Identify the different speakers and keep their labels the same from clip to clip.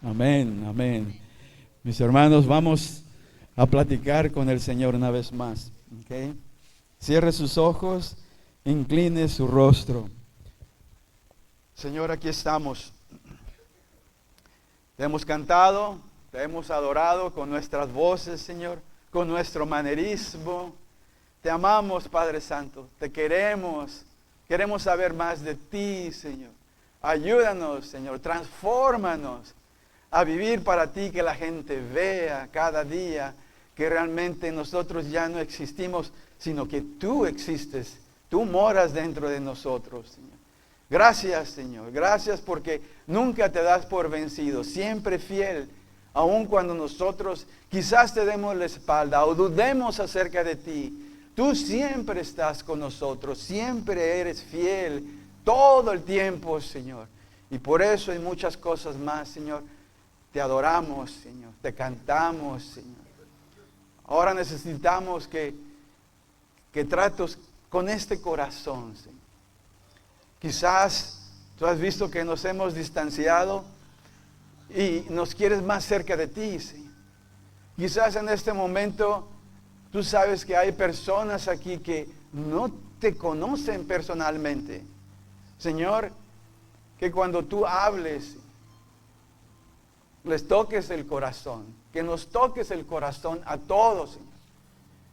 Speaker 1: Amén, amén. Mis hermanos, vamos a platicar con el Señor una vez más. ¿Okay? Cierre sus ojos, incline su rostro. Señor, aquí estamos. Te hemos cantado, te hemos adorado con nuestras voces, Señor, con nuestro manerismo. Te amamos, Padre Santo, te queremos. Queremos saber más de ti, Señor. Ayúdanos, Señor, transfórmanos a vivir para ti, que la gente vea cada día que realmente nosotros ya no existimos, sino que tú existes, tú moras dentro de nosotros, Señor. Gracias, Señor, gracias porque nunca te das por vencido, siempre fiel, aun cuando nosotros quizás te demos la espalda o dudemos acerca de ti. Tú siempre estás con nosotros, siempre eres fiel, todo el tiempo, Señor. Y por eso hay muchas cosas más, Señor. Te adoramos, Señor. Te cantamos, Señor. Ahora necesitamos que trates con este corazón, Señor. Quizás tú has visto que nos hemos distanciado y nos quieres más cerca de ti, Señor. Quizás en este momento tú sabes que hay personas aquí que no te conocen personalmente. Señor, que cuando tú hables, les toques el corazón, que nos toques el corazón a todos, Señor.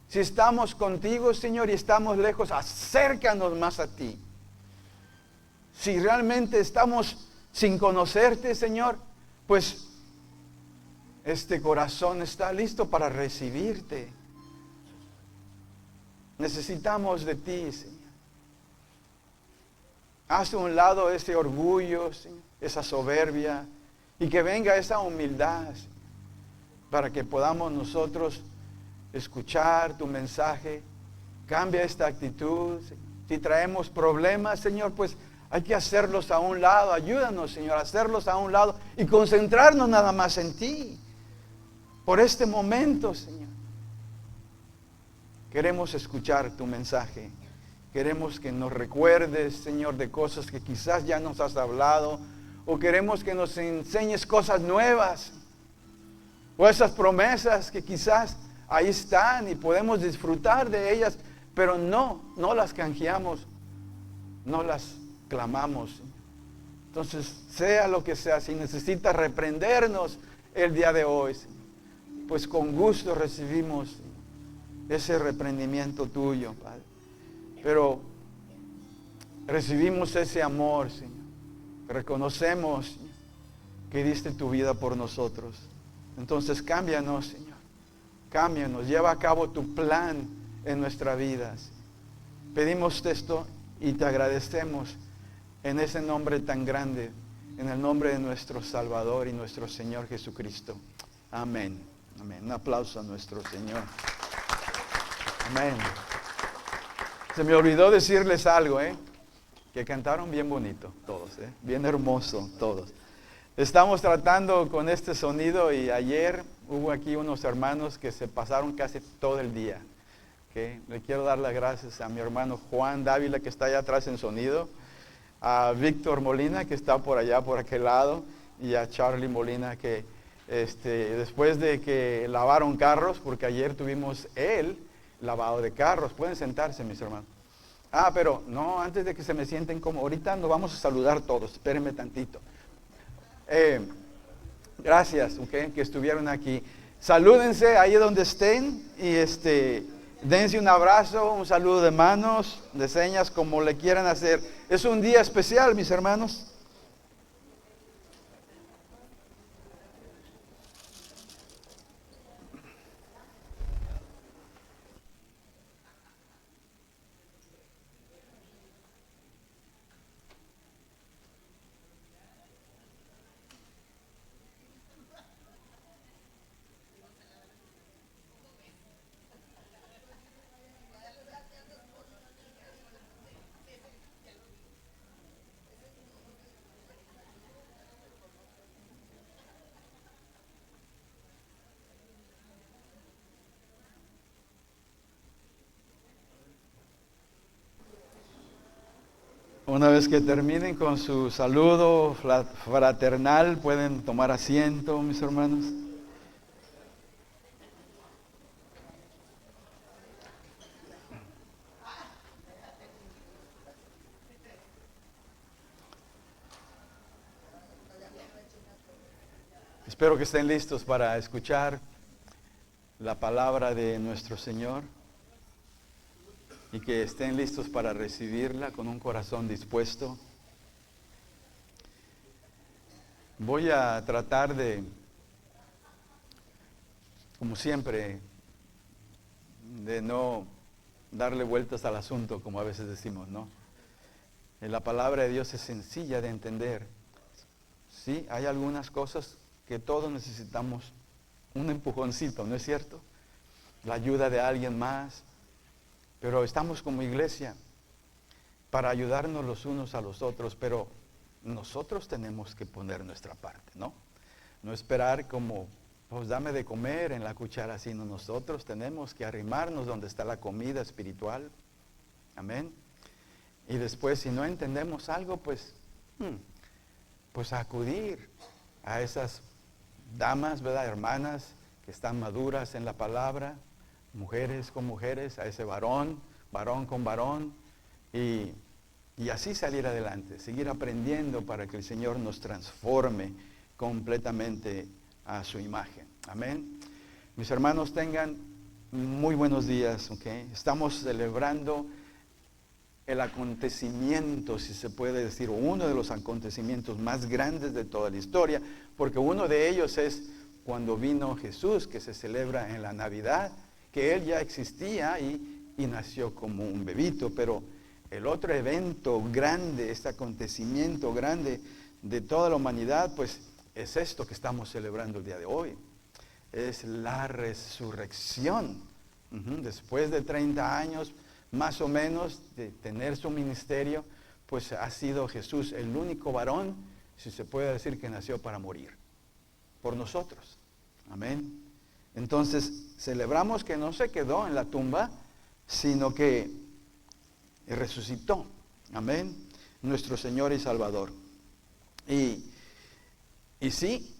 Speaker 1: Si estamos contigo, Señor, y estamos lejos, acércanos más a ti. Si realmente estamos sin conocerte, Señor, pues este corazón está listo para recibirte. Necesitamos de ti, Señor. Haz a un lado ese orgullo, Señor, esa soberbia, y que venga esa humildad, Señor, para que podamos nosotros escuchar tu mensaje. Cambia esta actitud, Señor. Si traemos problemas, Señor, pues hay que hacerlos a un lado. Ayúdanos, Señor, a hacerlos a un lado y concentrarnos nada más en ti. Por este momento, Señor, queremos escuchar tu mensaje. Queremos que nos recuerdes, Señor, de cosas que quizás ya nos has hablado, o queremos que nos enseñes cosas nuevas, o esas promesas que quizás ahí están y podemos disfrutar de ellas, pero no las canjeamos, no las clamamos. Entonces, sea lo que sea, si necesitas reprendernos el día de hoy, pues con gusto recibimos ese reprendimiento tuyo, Padre. Pero recibimos ese amor, Señor. Reconocemos, Señor, que diste tu vida por nosotros. Entonces cámbianos, Señor. Cámbianos, lleva a cabo tu plan en nuestra vida. Pedimos esto y te agradecemos en ese nombre tan grande, en el nombre de nuestro Salvador y nuestro Señor Jesucristo. Amén. Amén. Un aplauso a nuestro Señor. Amén. Se me olvidó decirles algo, que cantaron bien bonito todos, bien hermoso todos. Estamos tratando con este sonido y ayer hubo aquí unos hermanos que se pasaron casi todo el día. ¿Okay? Le quiero dar las gracias a mi hermano Juan Dávila, que está allá atrás en sonido, a Víctor Molina, que está por allá, por aquel lado, y a Charlie Molina, que después de que lavaron carros, porque ayer tuvimos el lavado de carros. Pueden sentarse, mis hermanos. Pero no, antes de que se me sienten como, ahorita nos vamos a saludar todos, espérenme tantito. Gracias, que estuvieron aquí. Salúdense ahí donde estén y dense un abrazo, un saludo de manos, de señas, como le quieran hacer. Es un día especial, mis hermanos. Una vez que terminen con su saludo fraternal, pueden tomar asiento, mis hermanos. Espero que estén listos para escuchar la palabra de nuestro Señor y que estén listos para recibirla con un corazón dispuesto. Voy a tratar de, como siempre, de no darle vueltas al asunto, como a veces decimos, ¿no? La palabra de Dios es sencilla de entender. Sí, hay algunas cosas que todos necesitamos un empujoncito, ¿no es cierto? La ayuda de alguien más. Pero estamos como iglesia para ayudarnos los unos a los otros, pero nosotros tenemos que poner nuestra parte, ¿no? No esperar como, pues dame de comer en la cuchara, sino nosotros tenemos que arrimarnos donde está la comida espiritual. Amén. Y después, si no entendemos algo, pues acudir a esas damas, ¿verdad? Hermanas que están maduras en la palabra, mujeres con mujeres, a ese varón con varón, y así salir adelante, seguir aprendiendo para que el Señor nos transforme completamente a su imagen. Amén. Mis hermanos, tengan muy buenos días, ¿ok? Estamos celebrando el acontecimiento, si se puede decir, uno de los acontecimientos más grandes de toda la historia, porque uno de ellos es cuando vino Jesús, que se celebra en la Navidad, que Él ya existía y nació como un bebito, pero el otro evento grande, este acontecimiento grande de toda la humanidad, pues es esto que estamos celebrando el día de hoy. Es la resurrección. Después de 30 años, más o menos, de tener su ministerio, pues ha sido Jesús el único varón, si se puede decir, que nació para morir por nosotros. Amén. Entonces, celebramos que no se quedó en la tumba, sino que resucitó. Amén. Nuestro Señor y Salvador. Y sí,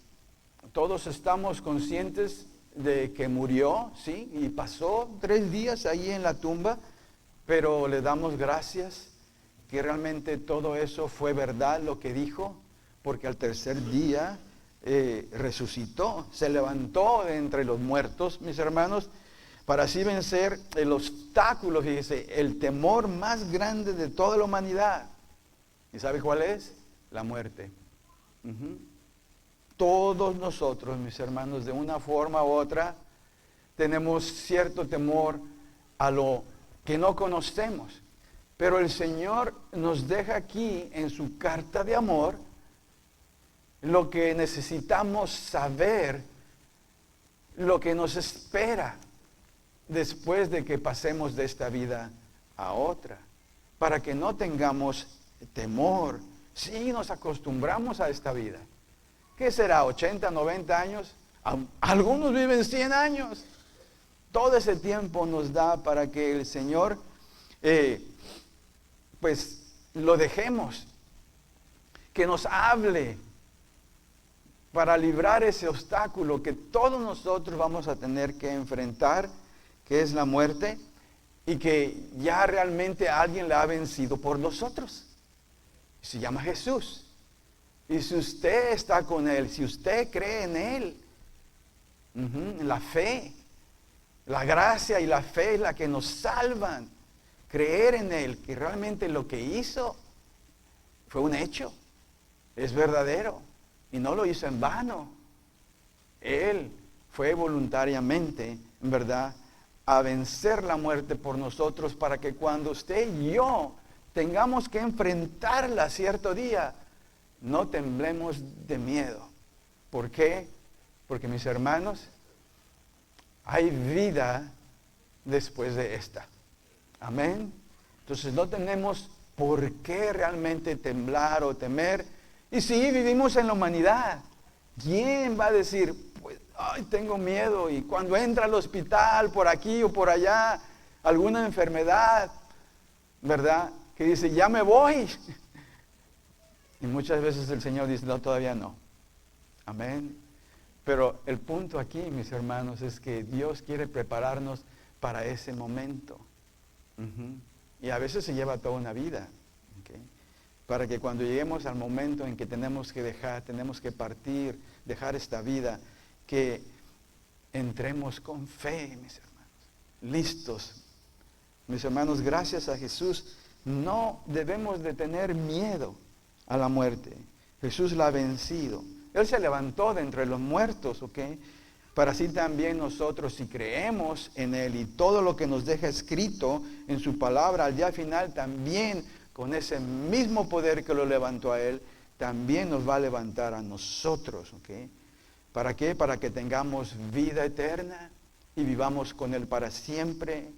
Speaker 1: todos estamos conscientes de que murió, sí, y pasó 3 días ahí en la tumba, pero le damos gracias que realmente todo eso fue verdad lo que dijo, porque al tercer día resucitó, se levantó de entre los muertos, mis hermanos, para así vencer el obstáculo, fíjese, el temor más grande de toda la humanidad. ¿Y sabe cuál es? La muerte. Todos nosotros, mis hermanos, de una forma u otra, tenemos cierto temor a lo que no conocemos. Pero el Señor nos deja aquí en su carta de amor lo que necesitamos saber, lo que nos espera después de que pasemos de esta vida a otra, para que no tengamos temor. Si nos acostumbramos a esta vida, ¿qué será? 80, 90 años, algunos viven 100 años. Todo ese tiempo nos da para que el Señor, pues lo dejemos, que nos hable para librar ese obstáculo que todos nosotros vamos a tener que enfrentar, que es la muerte, y que ya realmente alguien la ha vencido por nosotros. Se llama Jesús. Y si usted está con Él, si usted cree en Él, la fe, la gracia y la fe es la que nos salvan. Creer en Él, que realmente lo que hizo fue un hecho, es verdadero, y no lo hizo en vano. Él fue voluntariamente, en verdad, a vencer la muerte por nosotros, para que cuando usted y yo tengamos que enfrentarla cierto día, no temblemos de miedo. ¿Por qué? Porque, mis hermanos, hay vida después de esta. Amén. Entonces no tenemos por qué realmente temblar o temer. Y si vivimos en la humanidad, ¿quién va a decir, pues, ay, tengo miedo? Y cuando entra al hospital, por aquí o por allá, alguna enfermedad, ¿verdad? Que dice, ya me voy. Y muchas veces el Señor dice, no, todavía no. Amén. Pero el punto aquí, mis hermanos, es que Dios quiere prepararnos para ese momento. Y a veces se lleva toda una vida. ¿Okay? Para que cuando lleguemos al momento en que tenemos que partir, dejar esta vida, que entremos con fe, mis hermanos, listos. Mis hermanos, gracias a Jesús, no debemos de tener miedo a la muerte. Jesús la ha vencido. Él se levantó de entre los muertos, ¿ok? Para así también nosotros, si creemos en Él y todo lo que nos deja escrito en su palabra, al día final también, con ese mismo poder que lo levantó a Él, también nos va a levantar a nosotros, ¿ok? ¿Para qué? Para que tengamos vida eterna y vivamos con Él para siempre,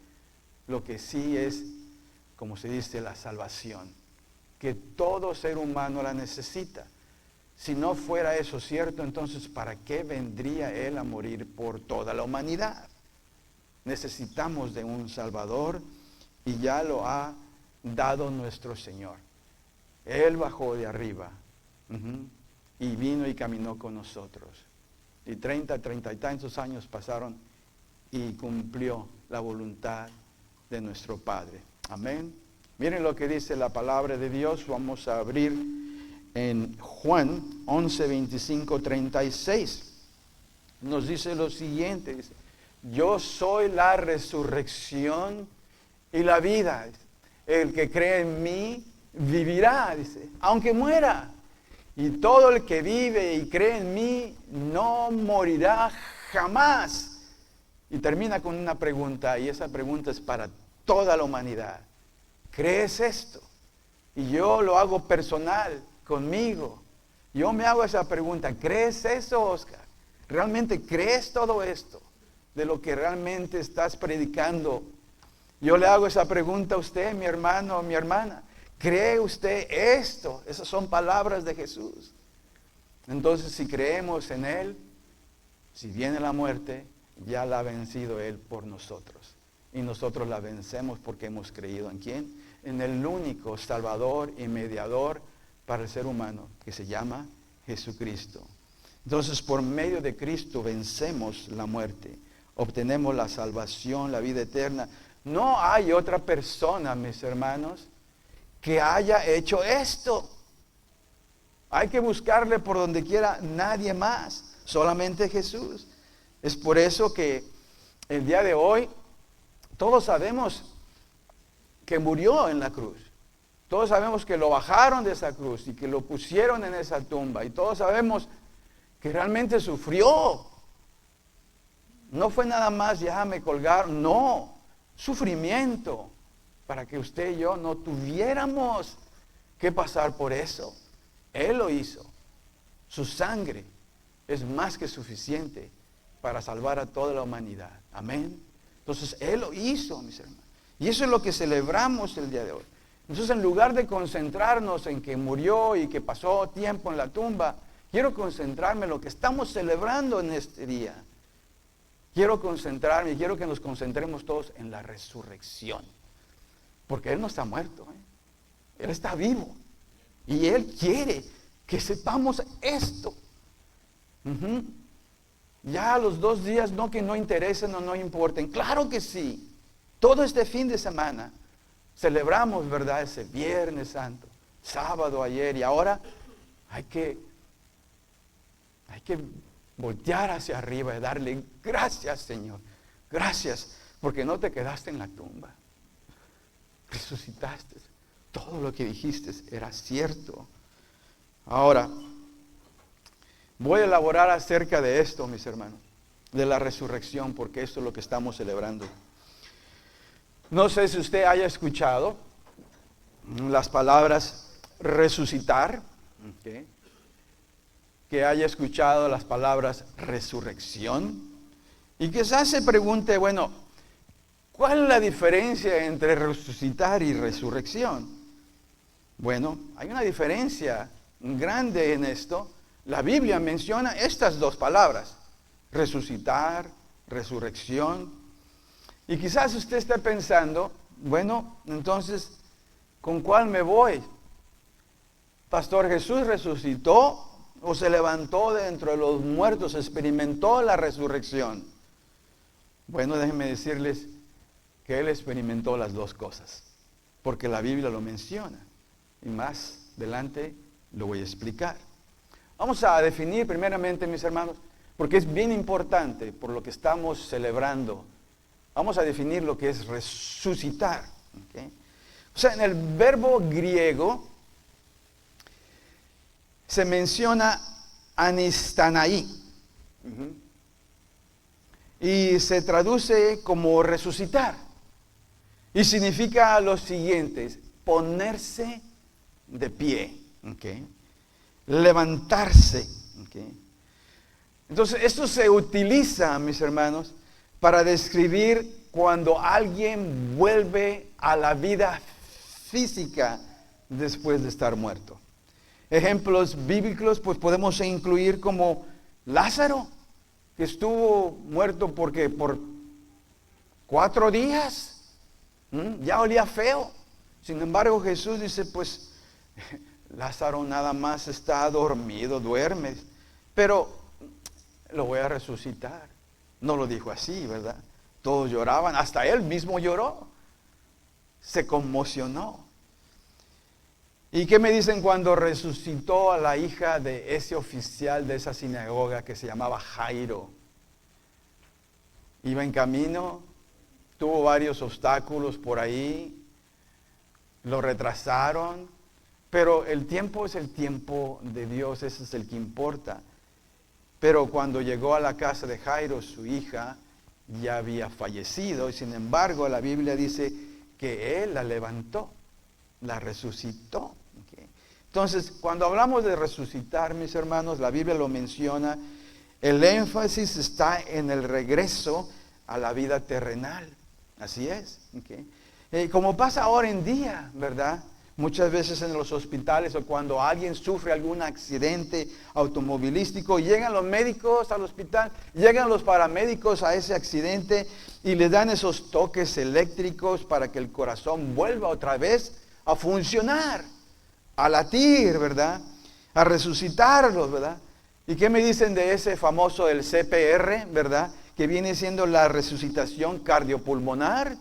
Speaker 1: lo que sí es, como se dice, la salvación, que todo ser humano la necesita. Si no fuera eso cierto, entonces ¿para qué vendría Él a morir por toda la humanidad? Necesitamos de un Salvador y ya lo ha dado nuestro Señor. Él bajó de arriba y vino y caminó con nosotros. Y 30 y tantos años pasaron y cumplió la voluntad de nuestro Padre. Amén. Miren lo que dice la palabra de Dios. Vamos a abrir en Juan 11, 25, 36. Nos dice lo siguiente. Dice, yo soy la resurrección y la vida. El que cree en mí vivirá, dice, aunque muera. Y todo el que vive y cree en mí no morirá jamás. Y termina con una pregunta, y esa pregunta es para toda la humanidad. ¿Crees esto? Y yo lo hago personal conmigo. Yo me hago esa pregunta. ¿Crees eso, Oscar? ¿Realmente crees todo esto de lo que realmente estás predicando? Yo le hago esa pregunta a usted, mi hermano o mi hermana. ¿Cree usted esto? Esas son palabras de Jesús. Entonces, si creemos en Él, si viene la muerte, ya la ha vencido Él por nosotros. Y nosotros la vencemos porque hemos creído en ¿quién? En el único Salvador y mediador para el ser humano, que se llama Jesucristo. Entonces, por medio de Cristo vencemos la muerte, obtenemos la salvación, la vida eterna. No hay otra persona, mis hermanos, que haya hecho esto. Hay que buscarle por donde quiera, nadie más, solamente Jesús. Es por eso que el día de hoy todos sabemos que murió en la cruz. Todos sabemos que lo bajaron de esa cruz y que lo pusieron en esa tumba. Y todos sabemos que realmente sufrió. No fue nada más, ya me colgaron. No, sufrimiento. Para que usted y yo no tuviéramos que pasar por eso. Él lo hizo. Su sangre es más que suficiente para salvar a toda la humanidad. Amén. Entonces, Él lo hizo, mis hermanos. Y eso es lo que celebramos el día de hoy. Entonces, en lugar de concentrarnos en que murió y que pasó tiempo en la tumba, quiero concentrarme en lo que estamos celebrando en este día. Quiero concentrarme y quiero que nos concentremos todos en la resurrección. Porque Él no está muerto, Él está vivo. Y Él quiere que sepamos esto. Ya los 2 días no que no interesen o no importen. Claro que sí. Todo este fin de semana celebramos, ¿verdad? Ese Viernes Santo, sábado, ayer. Y ahora hay que voltear hacia arriba y darle gracias, Señor. Gracias, porque no te quedaste en la tumba. Resucitaste. Todo lo que dijiste era cierto. Ahora, voy a elaborar acerca de esto, mis hermanos, de la resurrección, porque esto es lo que estamos celebrando. No sé si usted haya escuchado las palabras resucitar, ¿okay? Que haya escuchado las palabras resurrección, y quizás se pregunte, bueno, ¿cuál es la diferencia entre resucitar y resurrección? Bueno, hay una diferencia grande en esto. La Biblia menciona estas 2 palabras, resucitar, resurrección. Y quizás usted esté pensando, bueno, entonces, ¿con cuál me voy? Pastor, Jesús resucitó o se levantó de entre los muertos, experimentó la resurrección. Bueno, déjenme decirles que Él experimentó las dos cosas, porque la Biblia lo menciona. Y más adelante lo voy a explicar. Vamos a definir primeramente, mis hermanos, porque es bien importante por lo que estamos celebrando. Vamos a definir lo que es resucitar. ¿Okay? O sea, en el verbo griego se menciona anistanaí. Y se traduce como resucitar. Y significa lo siguiente: ponerse de pie. ¿Okay? Levantarse. ¿Okay? Entonces, esto se utiliza, mis hermanos, para describir cuando alguien vuelve a la vida física después de estar muerto. Ejemplos bíblicos, pues podemos incluir como Lázaro, que estuvo muerto porque por 4 días, ya olía feo. Sin embargo, Jesús dice, pues, Lázaro nada más está dormido, duerme, pero lo voy a resucitar. No lo dijo así, ¿verdad? Todos lloraban, hasta él mismo lloró, se conmocionó. ¿Y qué me dicen cuando resucitó a la hija de ese oficial de esa sinagoga que se llamaba Jairo? Iba en camino, tuvo varios obstáculos por ahí, lo retrasaron, pero el tiempo es el tiempo de Dios, ese es el que importa. Pero cuando llegó a la casa de Jairo, su hija ya había fallecido, y sin embargo la Biblia dice que Él la levantó, la resucitó. ¿Okay? Entonces, cuando hablamos de resucitar, mis hermanos, la Biblia lo menciona, el énfasis está en el regreso a la vida terrenal. Así es. ¿Okay? Como pasa ahora en día, ¿verdad? Muchas veces en los hospitales o cuando alguien sufre algún accidente automovilístico, llegan los médicos al hospital, llegan los paramédicos a ese accidente y le dan esos toques eléctricos para que el corazón vuelva otra vez a funcionar, a latir, ¿verdad? A resucitarlos, ¿verdad? ¿Y qué me dicen de ese famoso, el CPR, ¿verdad? Que viene siendo la resucitación cardiopulmonar.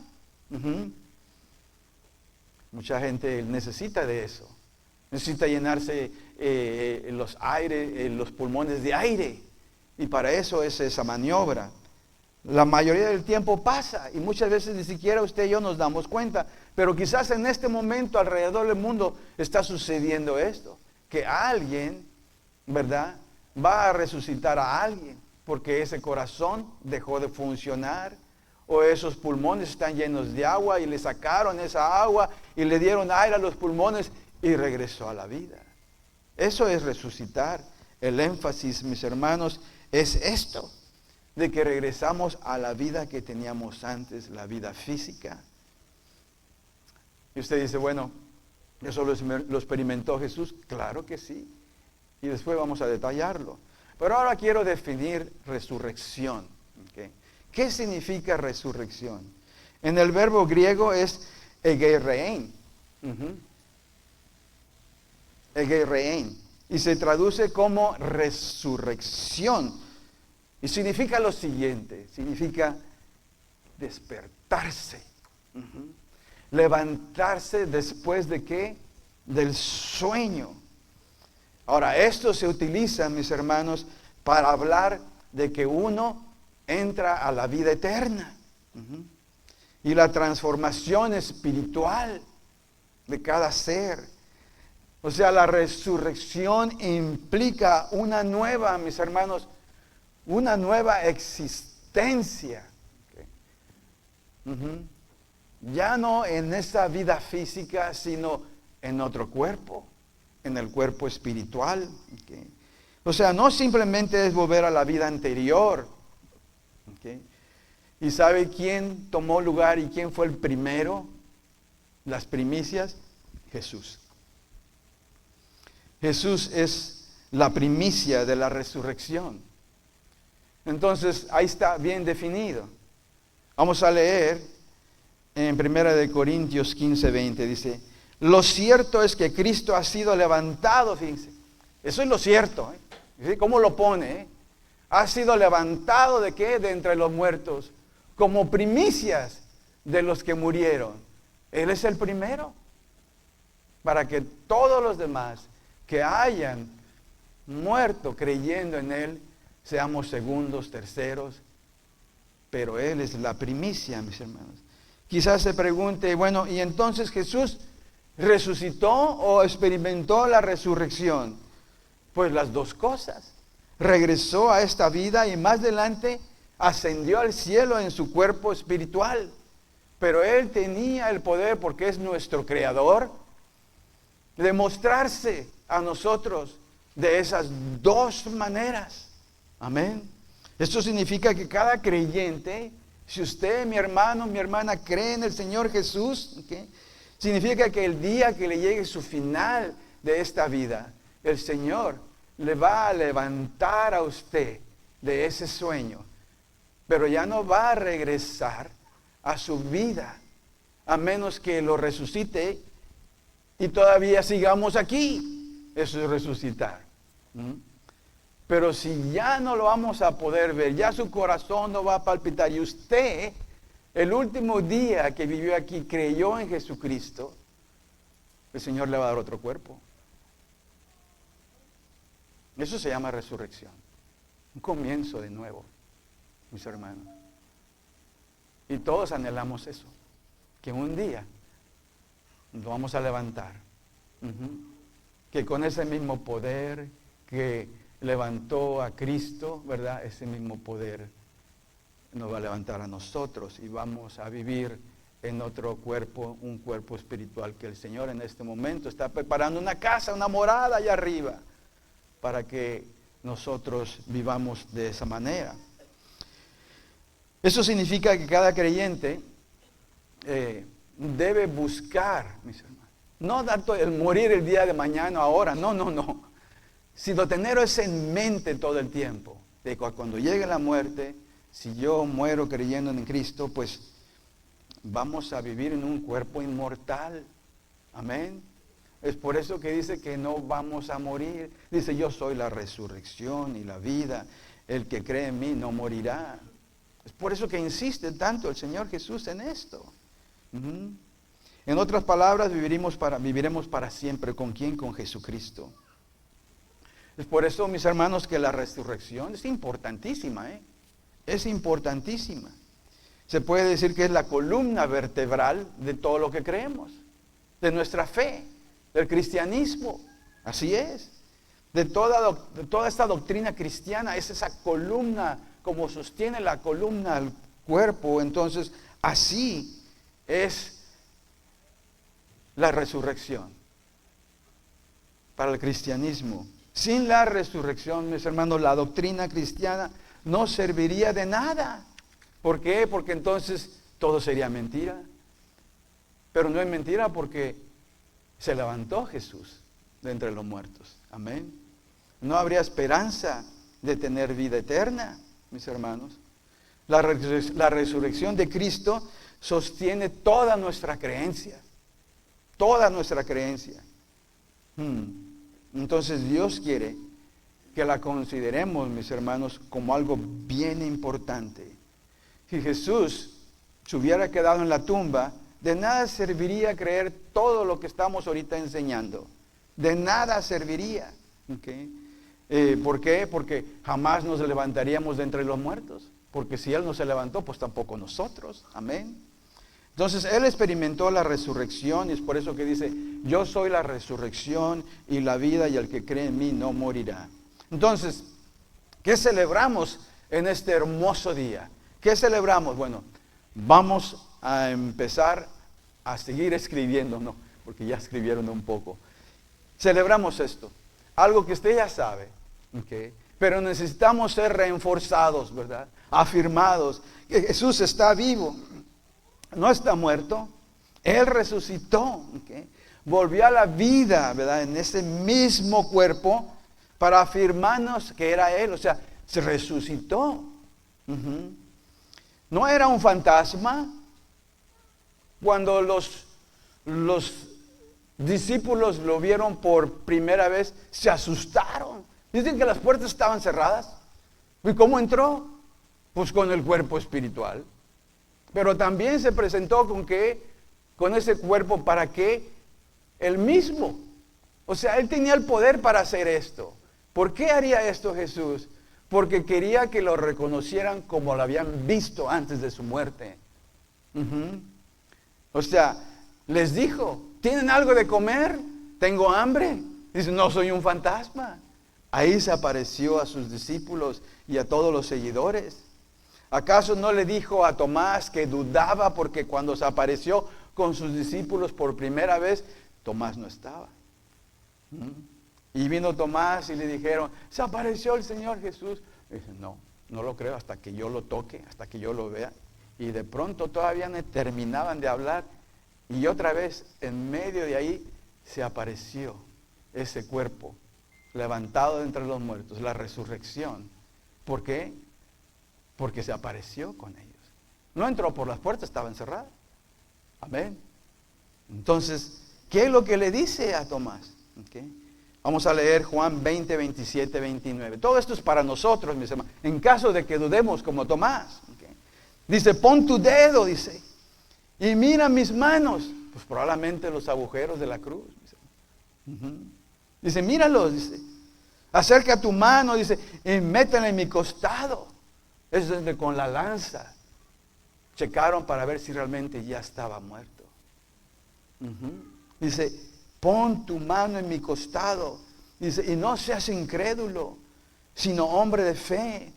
Speaker 1: Mucha gente necesita de eso. Necesita llenarse los pulmones de aire. Y para eso es esa maniobra. La mayoría del tiempo pasa y muchas veces ni siquiera usted y yo nos damos cuenta. Pero quizás en este momento alrededor del mundo está sucediendo esto. Que alguien, ¿verdad?, va a resucitar a alguien porque ese corazón dejó de funcionar. O esos pulmones están llenos de agua y le sacaron esa agua y le dieron aire a los pulmones y regresó a la vida. Eso es resucitar. El énfasis, mis hermanos, es esto, de que regresamos a la vida que teníamos antes, la vida física. Y usted dice, bueno, ¿eso lo experimentó Jesús? Claro que sí. Y después vamos a detallarlo. Pero ahora quiero definir resurrección. ¿Okay? ¿Qué significa resurrección? En el verbo griego es egerein. Egerein. Y se traduce como resurrección. Y significa lo siguiente. Significa despertarse. Levantarse después de ¿qué? Del sueño. Ahora, esto se utiliza, mis hermanos, para hablar de que uno entra a la vida eterna. Y la transformación espiritual de cada ser. O sea, la resurrección implica una nueva, mis hermanos, una nueva existencia. Ya no en esa vida física, sino en otro cuerpo, en el cuerpo espiritual. O sea, no simplemente es volver a la vida anterior. ¿Okay? ¿Y sabe quién tomó lugar y quién fue el primero? Las primicias, Jesús. Jesús es la primicia de la resurrección. Entonces, ahí está bien definido. Vamos a leer en 1 Corintios 15:20, dice, Lo cierto es que Cristo ha sido levantado, fíjense. Eso es lo cierto. ¿Sí? ¿Cómo lo pone? Ha sido levantado ¿de qué? De entre los muertos, como primicias de los que murieron. Él es el primero, para que todos los demás que hayan muerto creyendo en Él, seamos segundos, terceros, pero Él es la primicia, mis hermanos. Quizás se pregunte, bueno, ¿y entonces Jesús resucitó o experimentó la resurrección? Pues las dos cosas. Regresó a esta vida y más adelante ascendió al cielo en su cuerpo espiritual. Pero Él tenía el poder, porque es nuestro Creador, de mostrarse a nosotros de esas dos maneras. Amén. Esto significa que cada creyente, si usted, mi hermano, mi hermana, cree en el Señor Jesús, ¿okay? Significa que el día que le llegue su final de esta vida, el Señor le va a levantar a usted de ese sueño, pero ya no va a regresar a su vida, a menos que lo resucite y todavía sigamos aquí. Eso es resucitar. Pero si ya no lo vamos a poder ver, ya su corazón no va a palpitar, y usted, el último día que vivió aquí, creyó en Jesucristo, el Señor le va a dar otro cuerpo. Eso se llama resurrección. Un comienzo de nuevo, mis hermanos. Y todos anhelamos eso, que un día nos vamos a levantar. Que con ese mismo poder que levantó a Cristo, ¿verdad? Ese mismo poder nos va a levantar a nosotros y vamos a vivir en otro cuerpo, un cuerpo espiritual que el Señor en este momento está preparando una casa, una morada allá arriba, para que nosotros vivamos de esa manera. Eso significa que cada creyente debe buscar, mis hermanos, no tanto el morir el día de mañana, ahora, no, sino tener eso en mente todo el tiempo, de cuando llegue la muerte, si yo muero creyendo en Cristo, pues vamos a vivir en un cuerpo inmortal. Amén. Es por eso que dice que no vamos a morir. Dice, yo soy la resurrección y la vida. El que cree en mí no morirá. Es por eso que insiste tanto el Señor Jesús en esto. En otras palabras, viviremos para siempre. ¿Con quién? Con Jesucristo. Es por eso, mis hermanos, que la resurrección es importantísima. Es importantísima. Se puede decir que es la columna vertebral de todo lo que creemos, de nuestra fe, del cristianismo. Así es. De toda esta doctrina cristiana, es esa columna, como sostiene la columna al cuerpo. Entonces, así es la resurrección para el cristianismo. Sin la resurrección, mis hermanos, la doctrina cristiana no serviría de nada. ¿Por qué? Porque entonces todo sería mentira. Pero no es mentira, porque se levantó Jesús de entre los muertos. Amén. No habría esperanza de tener vida eterna, mis hermanos. La resurrección de Cristo sostiene toda nuestra creencia. Toda nuestra creencia. Entonces Dios quiere que la consideremos, mis hermanos, como algo bien importante. Si Jesús se hubiera quedado en la tumba, de nada serviría creer todo lo que estamos ahorita enseñando. De nada serviría. ¿Por qué? Porque jamás nos levantaríamos de entre los muertos. Porque si Él no se levantó, pues tampoco nosotros. Amén. Entonces Él experimentó la resurrección y es por eso que dice, yo soy la resurrección y la vida, y el que cree en mí no morirá. Entonces, ¿qué celebramos en este hermoso día? ¿Qué celebramos? Bueno, vamos a empezar a seguir escribiendo, ¿no? Porque ya escribieron un poco. Celebramos esto, algo que usted ya sabe, ¿okay? Pero necesitamos ser reforzados, ¿verdad? Afirmados, que Jesús está vivo, no está muerto, Él resucitó, ¿okay? Volvió a la vida, ¿verdad? En ese mismo cuerpo, para afirmarnos que era Él, o sea, se resucitó. No era un fantasma. Cuando los discípulos lo vieron por primera vez, se asustaron. Dicen que las puertas estaban cerradas. ¿Y cómo entró? Pues con el cuerpo espiritual. Pero también se presentó con qué, con ese cuerpo, ¿para qué? Él mismo. O sea, él tenía el poder para hacer esto. ¿Por qué haría esto Jesús? Porque quería que lo reconocieran como lo habían visto antes de su muerte. O sea, les dijo, ¿tienen algo de comer? ¿Tengo hambre? Dice, no soy un fantasma. Ahí se apareció a sus discípulos y a todos los seguidores. ¿Acaso no le dijo a Tomás que dudaba porque cuando se apareció con sus discípulos por primera vez, Tomás no estaba? Y vino Tomás y le dijeron, se apareció el Señor Jesús. Y dice, no lo creo hasta que yo lo toque, hasta que yo lo vea. Y de pronto todavía no terminaban de hablar. Y otra vez, en medio de ahí, se apareció ese cuerpo levantado de entre los muertos, la resurrección. ¿Por qué? Porque se apareció con ellos. No entró por las puertas, estaba encerrada. Amén. Entonces, ¿qué es lo que le dice a Tomás? ¿Okay? Vamos a leer Juan 20, 27, 29. Todo esto es para nosotros, mis hermanos, en caso de que dudemos como Tomás. ¿Okay? Dice, pon tu dedo, dice, y mira mis manos. Pues probablemente los agujeros de la cruz. Dice, míralos, dice. Acerca tu mano, dice, y métela en mi costado. Es donde con la lanza checaron para ver si realmente ya estaba muerto. Dice, pon tu mano en mi costado. Dice, y no seas incrédulo, sino hombre de fe.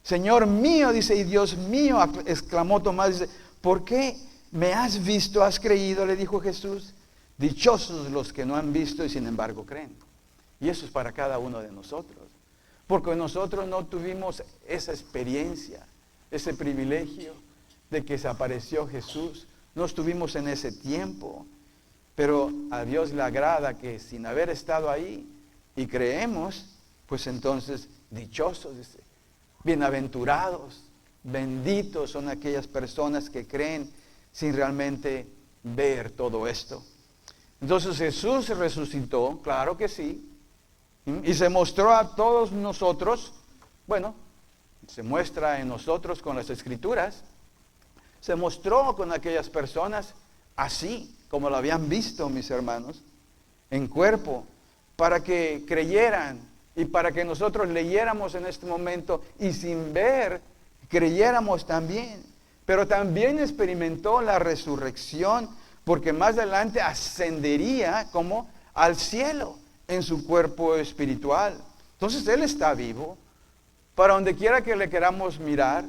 Speaker 1: Señor mío, dice, y Dios mío, exclamó Tomás, dice, ¿por qué me has visto, has creído? Le dijo Jesús. Dichosos los que no han visto y sin embargo creen. Y eso es para cada uno de nosotros. Porque nosotros no tuvimos esa experiencia, ese privilegio de que se apareció Jesús. No estuvimos en ese tiempo. Pero a Dios le agrada que sin haber estado ahí y creemos, pues entonces dichosos, dice, bienaventurados, benditos son aquellas personas que creen sin realmente ver todo esto. Entonces Jesús resucitó, claro que sí, y se mostró a todos nosotros, bueno, se muestra en nosotros con las Escrituras, se mostró con aquellas personas así, como lo habían visto mis hermanos, en cuerpo, para que creyeran y para que nosotros leyéramos en este momento y sin ver, creyéramos también. Pero también experimentó la resurrección porque más adelante ascendería como al cielo en su cuerpo espiritual. Entonces Él está vivo. Para donde quiera que le queramos mirar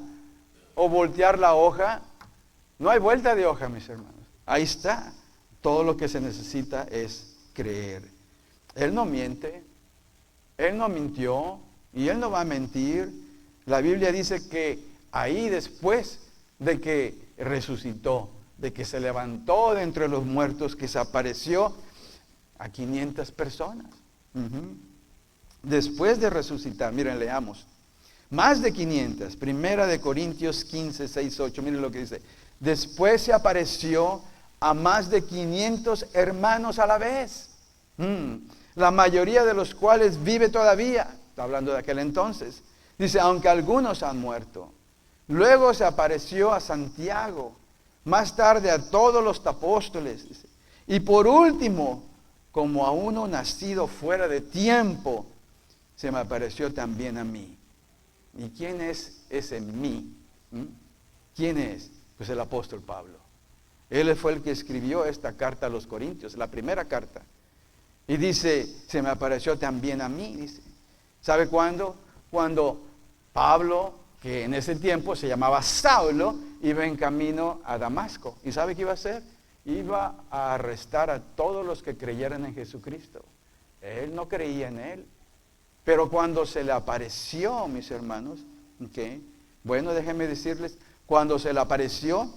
Speaker 1: o voltear la hoja, no hay vuelta de hoja, mis hermanos. Ahí está. Todo lo que se necesita es creer. Él no miente, Él no mintió y Él no va a mentir. La Biblia dice que ahí después de que resucitó, de que se levantó de entre los muertos, que se apareció a 500 personas. Después de resucitar, miren, leamos. Más de 500, Primera de Corintios 15, 6, 8, miren lo que dice. Después se apareció a más de 500 hermanos a la vez. La mayoría de los cuales vive todavía. Está hablando de aquel entonces. Dice, aunque algunos han muerto. Luego se apareció a Santiago. Más tarde a todos los apóstoles. Dice, y por último, como a uno nacido fuera de tiempo, se me apareció también a mí. ¿Y quién es ese mí? ¿Quién es? Pues el apóstol Pablo. Él fue el que escribió esta carta a los Corintios, la primera carta. Y dice, se me apareció también a mí, dice. ¿Sabe cuándo? Cuando Pablo, que en ese tiempo se llamaba Saulo, iba en camino a Damasco. ¿Y sabe qué iba a hacer? Iba a arrestar a todos los que creyeran en Jesucristo. Él no creía en Él. Pero cuando se le apareció, mis hermanos, bueno, déjenme decirles, cuando se le apareció,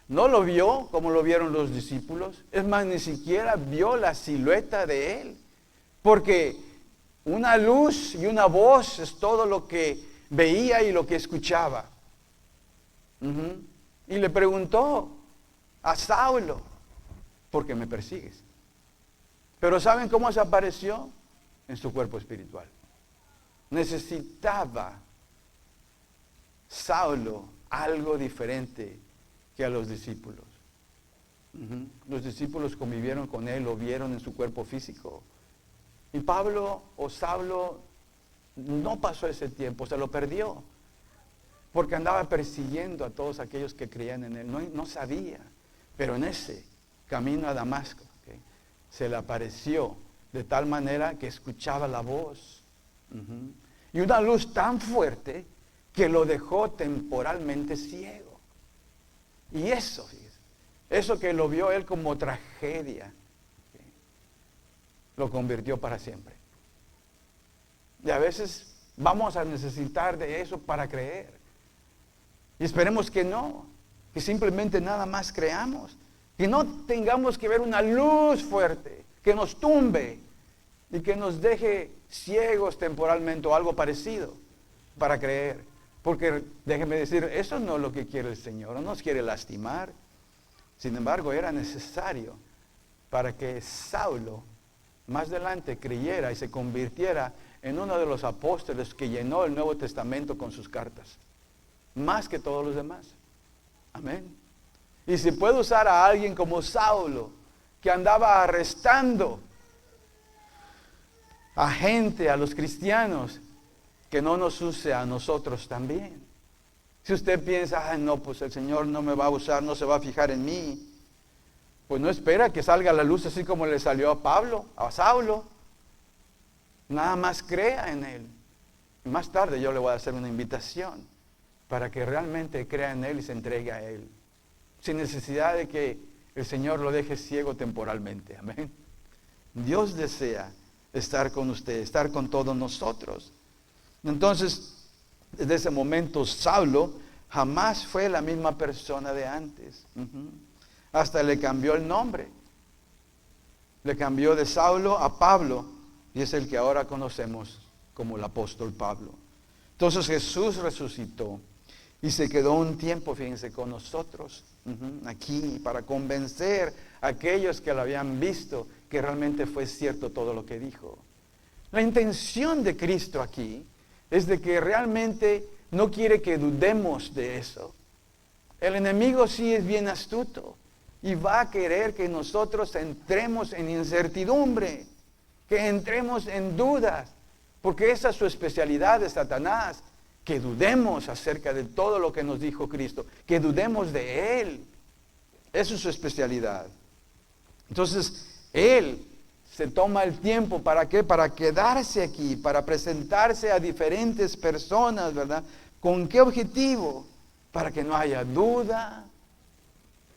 Speaker 1: no lo vio como lo vieron los discípulos. Es más, ni siquiera vio la silueta de Él. Porque una luz y una voz es todo lo que veía y lo que escuchaba. Y le preguntó a Saulo, porque me persigues. Pero ¿saben cómo se apareció? En su cuerpo espiritual. Necesitaba Saulo algo diferente que a los discípulos. Los discípulos convivieron con él, lo vieron en su cuerpo físico. Y Pablo o Saulo no pasó ese tiempo, se lo perdió. Porque andaba persiguiendo a todos aquellos que creían en él. No sabía. Pero en ese camino a Damasco, se le apareció de tal manera que escuchaba la voz. Y una luz tan fuerte que lo dejó temporalmente ciego. Y eso, fíjese, eso que lo vio él como tragedia, lo convirtió para siempre. Y a veces vamos a necesitar de eso para creer. Y esperemos que no, que simplemente nada más creamos. Que no tengamos que ver una luz fuerte que nos tumbe y que nos deje ciegos temporalmente o algo parecido para creer. Porque déjenme decir, eso no es lo que quiere el Señor, no nos quiere lastimar. Sin embargo, era necesario para que Saulo más adelante creyera y se convirtiera en uno de los apóstoles que llenó el Nuevo Testamento con sus cartas. Más que todos los demás. Amén. Y si puede usar a alguien como Saulo, que andaba arrestando a gente, a los cristianos, que no nos use a nosotros también. Si usted piensa, no, pues el Señor no me va a usar, no se va a fijar en mí, pues no espera que salga a la luz así como le salió a Saulo. Nada más crea en él. Y más tarde yo le voy a hacer una invitación para que realmente crea en él y se entregue a él, sin necesidad de que el Señor lo deje ciego temporalmente. Amén. Dios desea estar con usted, estar con todos nosotros. Entonces, desde ese momento, Saulo jamás fue la misma persona de antes. Hasta le cambió el nombre. Le cambió de Saulo a Pablo, y es el que ahora conocemos como el apóstol Pablo. Entonces Jesús resucitó y se quedó un tiempo, fíjense, con nosotros aquí para convencer a aquellos que lo habían visto que realmente fue cierto todo lo que dijo. La intención de Cristo aquí es de que realmente no quiere que dudemos de eso. El enemigo sí es bien astuto y va a querer que nosotros entremos en incertidumbre, que entremos en dudas, porque esa es su especialidad de Satanás, que dudemos acerca de todo lo que nos dijo Cristo, que dudemos de Él. Esa es su especialidad. Entonces, Él se toma el tiempo, ¿para qué? Para quedarse aquí, para presentarse a diferentes personas, ¿verdad? ¿Con qué objetivo? Para que no haya duda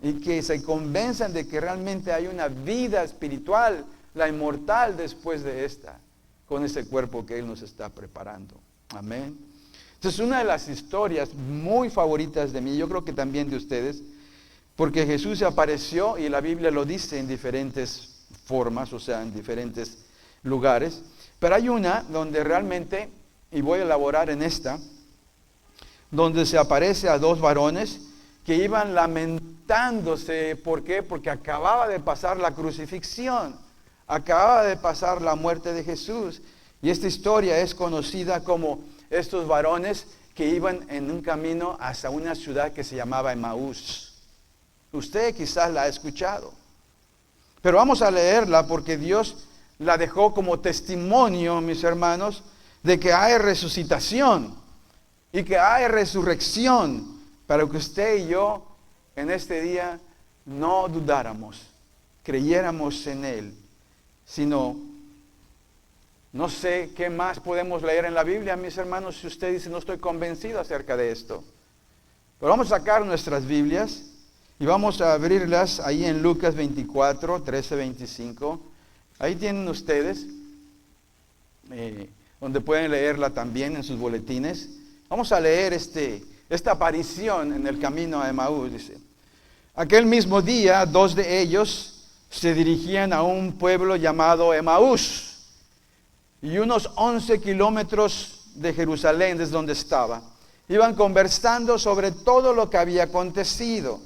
Speaker 1: y que se convenzan de que realmente hay una vida espiritual, la inmortal después de esta, con ese cuerpo que Él nos está preparando. Amén. Entonces, una de las historias muy favoritas de mí, yo creo que también de ustedes, porque Jesús se apareció y la Biblia lo dice en diferentes formas, o sea, en diferentes lugares, pero hay una donde realmente, y voy a elaborar en esta, donde se aparece a dos varones que iban lamentándose. ¿Por qué? Porque acababa de pasar la crucifixión, acababa de pasar la muerte de Jesús, y esta historia es conocida como estos varones que iban en un camino hacia una ciudad que se llamaba Emaús. Usted quizás la ha escuchado, pero vamos a leerla porque Dios la dejó como testimonio, mis hermanos, de que hay resucitación y que hay resurrección, para que usted y yo en este día no dudáramos, creyéramos en Él, sino, no sé qué más podemos leer en la Biblia, mis hermanos, si usted dice no estoy convencido acerca de esto. Pero vamos a sacar nuestras Biblias y vamos a abrirlas ahí en Lucas 24, 13, 25. Ahí tienen ustedes, donde pueden leerla también en sus boletines. Vamos a leer esta aparición en el camino a Emaús. Dice: aquel mismo día, dos de ellos se dirigían a un pueblo llamado Emaús, y unos 11 kilómetros de Jerusalén, desde donde estaba. Iban conversando sobre todo lo que había acontecido.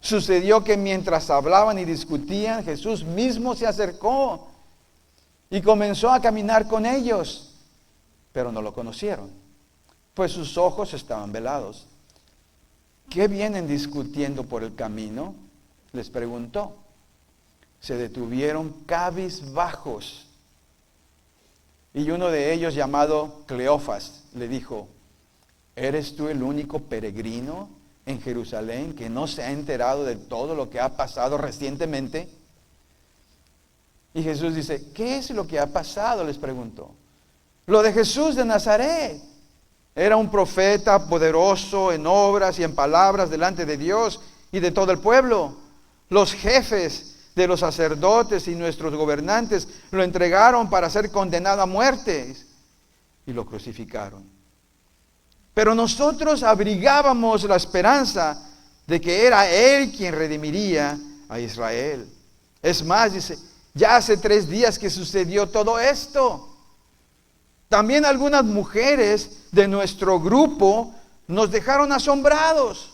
Speaker 1: Sucedió que mientras hablaban y discutían, Jesús mismo se acercó y comenzó a caminar con ellos, pero no lo conocieron, pues sus ojos estaban velados. ¿Qué vienen discutiendo por el camino?, les preguntó. Se detuvieron cabizbajos. Y uno de ellos, llamado Cleofas, le dijo: ¿eres tú el único peregrino en Jerusalén que no se ha enterado de todo lo que ha pasado recientemente? Y Jesús dice: ¿qué es lo que ha pasado?, les preguntó. Lo de Jesús de Nazaret. Era un profeta poderoso en obras y en palabras delante de Dios y de todo el pueblo. Los jefes de los sacerdotes y nuestros gobernantes lo entregaron para ser condenado a muerte y lo crucificaron. Pero nosotros abrigábamos la esperanza de que era Él quien redimiría a Israel. Es más, dice, ya hace 3 días que sucedió todo esto. También algunas mujeres de nuestro grupo nos dejaron asombrados.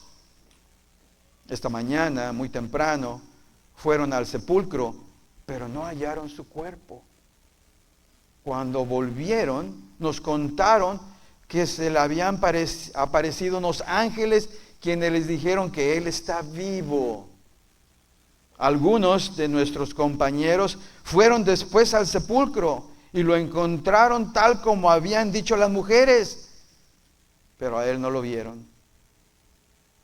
Speaker 1: Esta mañana, muy temprano, fueron al sepulcro, pero no hallaron su cuerpo. Cuando volvieron, nos contaron que se le habían aparecido unos ángeles quienes les dijeron que Él está vivo. Algunos de nuestros compañeros fueron después al sepulcro y lo encontraron tal como habían dicho las mujeres, pero a Él no lo vieron.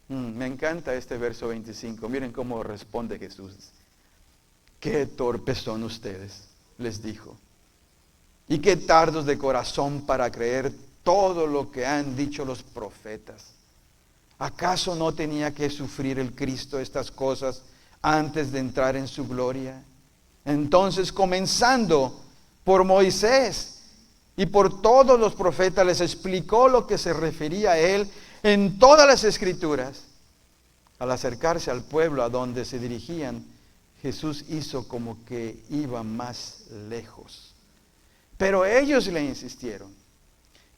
Speaker 1: Me encanta este verso 25. Miren cómo responde Jesús. Qué torpes son ustedes, les dijo, y qué tardos de corazón para creer todo lo que han dicho los profetas. ¿Acaso no tenía que sufrir el Cristo estas cosas antes de entrar en su gloria? Entonces, comenzando por Moisés y por todos los profetas, les explicó lo que se refería a Él en todas las Escrituras. Al acercarse al pueblo a donde se dirigían, Jesús hizo como que iba más lejos. Pero ellos le insistieron: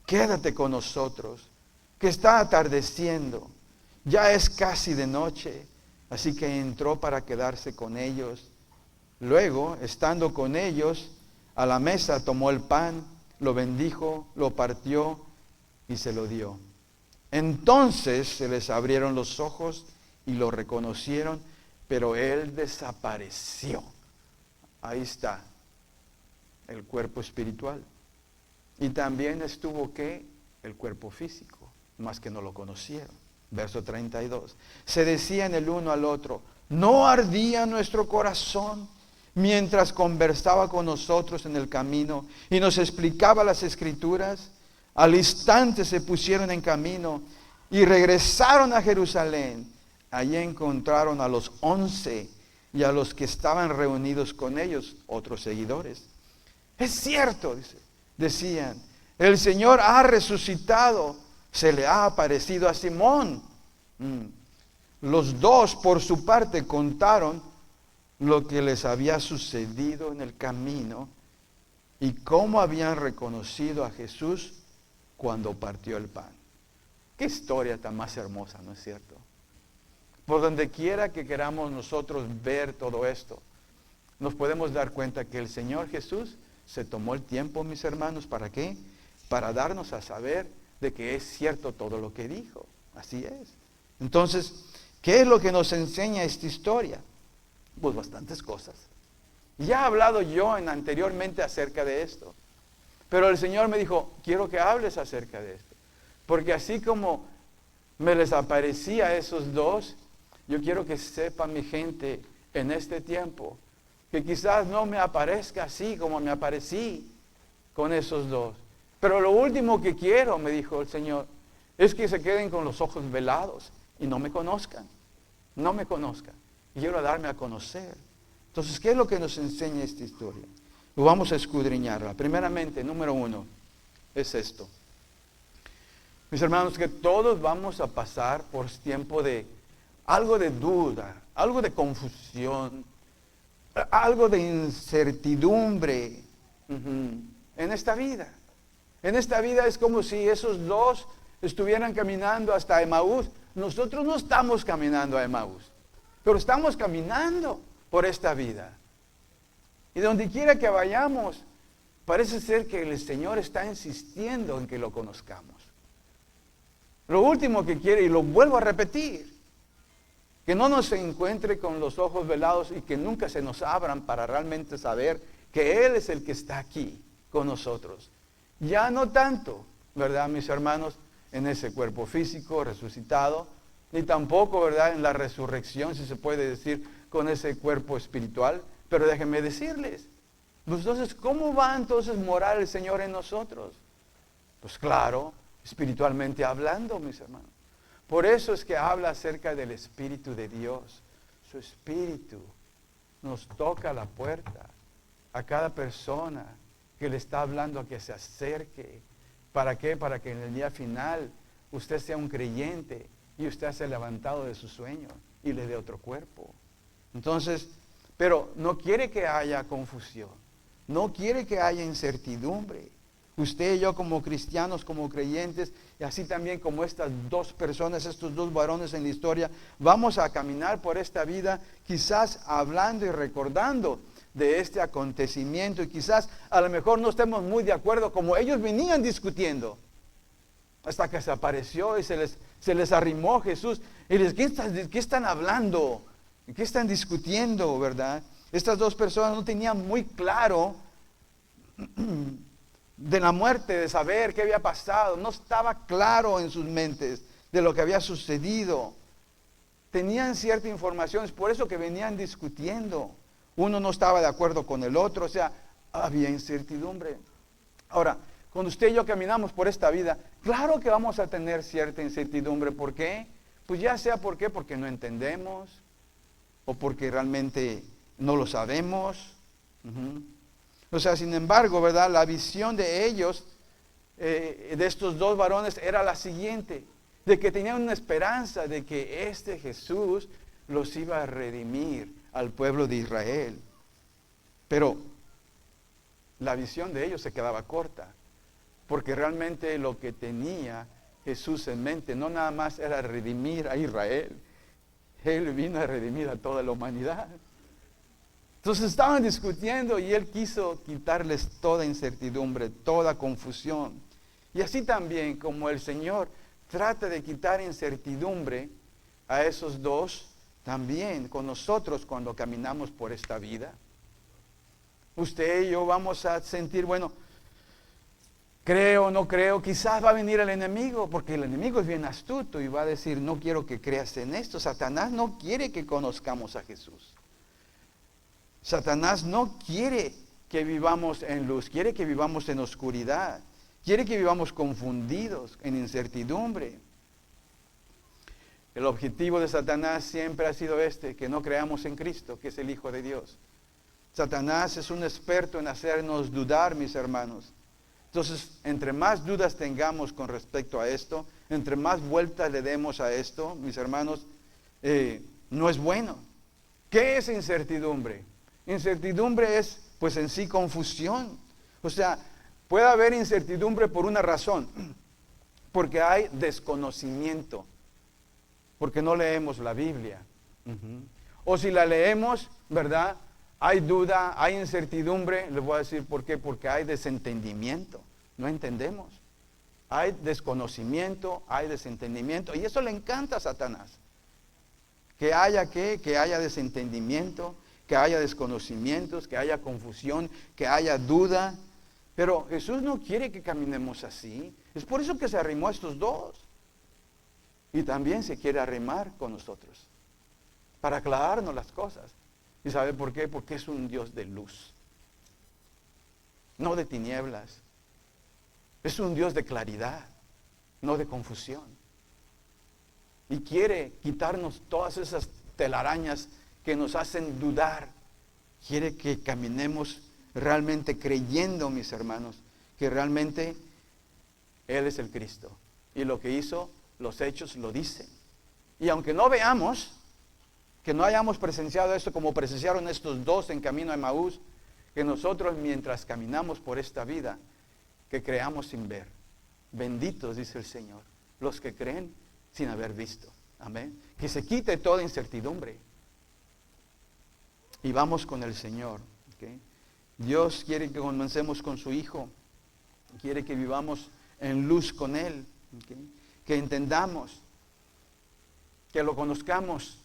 Speaker 1: quédate con nosotros, que está atardeciendo, ya es casi de noche. Así que entró para quedarse con ellos. Luego, estando con ellos a la mesa, tomó el pan, lo bendijo, lo partió y se lo dio. Entonces se les abrieron los ojos y lo reconocieron, pero Él desapareció. Ahí está el cuerpo espiritual. Y también estuvo ¿qué? El cuerpo físico, más que no lo conocieron. Verso 32. Se decían el uno al otro: ¿no ardía nuestro corazón mientras conversaba con nosotros en el camino y nos explicaba las Escrituras? Al instante se pusieron en camino y regresaron a Jerusalén. Allí encontraron a los 11 y a los que estaban reunidos con ellos, otros seguidores. Es cierto, decían, el Señor ha resucitado, se le ha aparecido a Simón. Los dos, por su parte, contaron lo que les había sucedido en el camino y cómo habían reconocido a Jesús cuando partió el pan. Qué historia tan más hermosa, ¿no es cierto? Por donde quiera que queramos nosotros ver todo esto, nos podemos dar cuenta que el Señor Jesús se tomó el tiempo, mis hermanos, ¿para qué? Para darnos a saber de que es cierto todo lo que dijo. Así es. Entonces, ¿qué es lo que nos enseña esta historia? Pues bastantes cosas. Ya he hablado yo anteriormente acerca de esto. Pero el Señor me dijo: quiero que hables acerca de esto. Porque así como me les aparecía a esos dos, yo quiero que sepa mi gente en este tiempo que quizás no me aparezca así como me aparecí con esos dos. Pero lo último que quiero, me dijo el Señor, es que se queden con los ojos velados y no me conozcan. No me conozcan. Quiero darme a conocer. Entonces, ¿qué es lo que nos enseña esta historia? Lo vamos a escudriñarla. Primeramente, número 1, es esto. Mis hermanos, que todos vamos a pasar por tiempo de algo de duda, algo de confusión, algo de incertidumbre en esta vida. En esta vida es como si esos dos estuvieran caminando hasta Emaús. Nosotros no estamos caminando a Emaús, Pero estamos caminando por esta vida. Y donde quiera que vayamos, parece ser que el Señor está insistiendo en que lo conozcamos. Lo último que quiere, y lo vuelvo a repetir, que no nos encuentre con los ojos velados y que nunca se nos abran para realmente saber que Él es el que está aquí con nosotros. Ya no tanto, ¿verdad, mis hermanos? En ese cuerpo físico resucitado, ni tampoco, ¿verdad?, en la resurrección, si se puede decir, con ese cuerpo espiritual. Pero déjenme decirles, pues entonces, ¿cómo va entonces morar el Señor en nosotros? Pues claro, espiritualmente hablando, mis hermanos. Por eso es que habla acerca del Espíritu de Dios. Su Espíritu nos toca la puerta a cada persona que le está hablando a que se acerque. ¿Para qué? Para que en el día final usted sea un creyente y usted sea levantado de su sueño y le dé otro cuerpo. Entonces, pero no quiere que haya confusión, no quiere que haya incertidumbre. Usted y yo como cristianos, como creyentes, y así también como estas dos personas, estos dos varones en la historia, vamos a caminar por esta vida quizás hablando y recordando de este acontecimiento y quizás a lo mejor no estemos muy de acuerdo como ellos venían discutiendo hasta que se apareció y se les arrimó Jesús y les, ¿qué están hablando? ¿Qué están discutiendo, verdad? Estas dos personas no tenían muy claro de la muerte, de saber qué había pasado. No estaba claro en sus mentes de lo que había sucedido. Tenían cierta información, es por eso que venían discutiendo. Uno no estaba de acuerdo con el otro, o sea, había incertidumbre. Ahora, cuando usted y yo caminamos por esta vida, claro que vamos a tener cierta incertidumbre. ¿Por qué? Pues ya sea porque no entendemos, o porque realmente no lo sabemos. O sea, sin embargo, ¿verdad? La visión de ellos, de estos dos varones, era la siguiente, de que tenían una esperanza de que este Jesús los iba a redimir al pueblo de Israel. Pero la visión de ellos se quedaba corta, porque realmente lo que tenía Jesús en mente no nada más era redimir a Israel, Él vino a redimir a toda la humanidad. Entonces estaban discutiendo y Él quiso quitarles toda incertidumbre, toda confusión. Y así también como el Señor trata de quitar incertidumbre a esos dos, también con nosotros cuando caminamos por esta vida. Usted y yo vamos a sentir, bueno, creo o no creo, quizás va a venir el enemigo, porque el enemigo es bien astuto y va a decir, no quiero que creas en esto. Satanás no quiere que conozcamos a Jesús. Satanás no quiere que vivamos en luz, quiere que vivamos en oscuridad, quiere que vivamos confundidos, en incertidumbre. El objetivo de Satanás siempre ha sido que no creamos en Cristo, que es el Hijo de Dios. Satanás es un experto en hacernos dudar, mis hermanos. Entonces, entre más dudas tengamos con respecto a esto, entre más vueltas le demos a esto, mis hermanos, no es bueno. ¿Qué es incertidumbre? Incertidumbre es, pues en sí, confusión. O sea, puede haber incertidumbre por una razón, porque hay desconocimiento, porque no leemos la Biblia. O si la leemos, ¿verdad?, hay duda, hay incertidumbre. Les voy a decir por qué. Porque hay desentendimiento. No entendemos. Hay desconocimiento, hay desentendimiento. Y eso le encanta a Satanás. Que haya ¿qué? Que haya desentendimiento, que haya desconocimientos, que haya confusión, que haya duda. Pero Jesús no quiere que caminemos así. Es por eso que se arrimó a estos dos. Y también se quiere arrimar con nosotros. Para aclararnos las cosas. ¿Y sabe por qué? Porque es un Dios de luz, no de tinieblas. Es un Dios de claridad, no de confusión. Y quiere quitarnos todas esas telarañas que nos hacen dudar. Quiere que caminemos realmente creyendo, mis hermanos, que realmente Él es el Cristo. Y lo que hizo, los hechos lo dicen. Y aunque no veamos, que no hayamos presenciado esto como presenciaron estos dos en camino a Emaús, que nosotros mientras caminamos por esta vida, que creamos sin ver. Benditos, dice el Señor, los que creen sin haber visto. Amén. Que se quite toda incertidumbre. y vamos con el Señor. ¿Okay? Dios quiere que comencemos con su Hijo. Quiere que vivamos en luz con Él. ¿Okay? Que entendamos, que lo conozcamos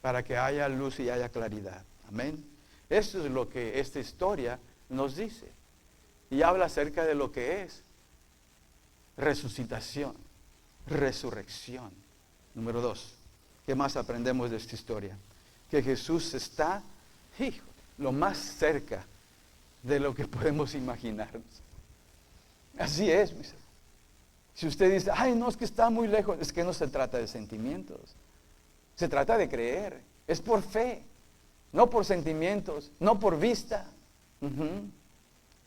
Speaker 1: para que haya luz y haya claridad. Amén. Esto es lo que esta historia nos dice. Y habla acerca de lo que es resucitación, resurrección. Número 2. ¿Qué más aprendemos de esta historia? Que Jesús está, lo más cerca de lo que podemos imaginarnos. Así es, mis hermanos. Si usted dice, ay, no, es que está muy lejos, es que no se trata de sentimientos. Se trata de creer. Es por fe, no por sentimientos, no por vista.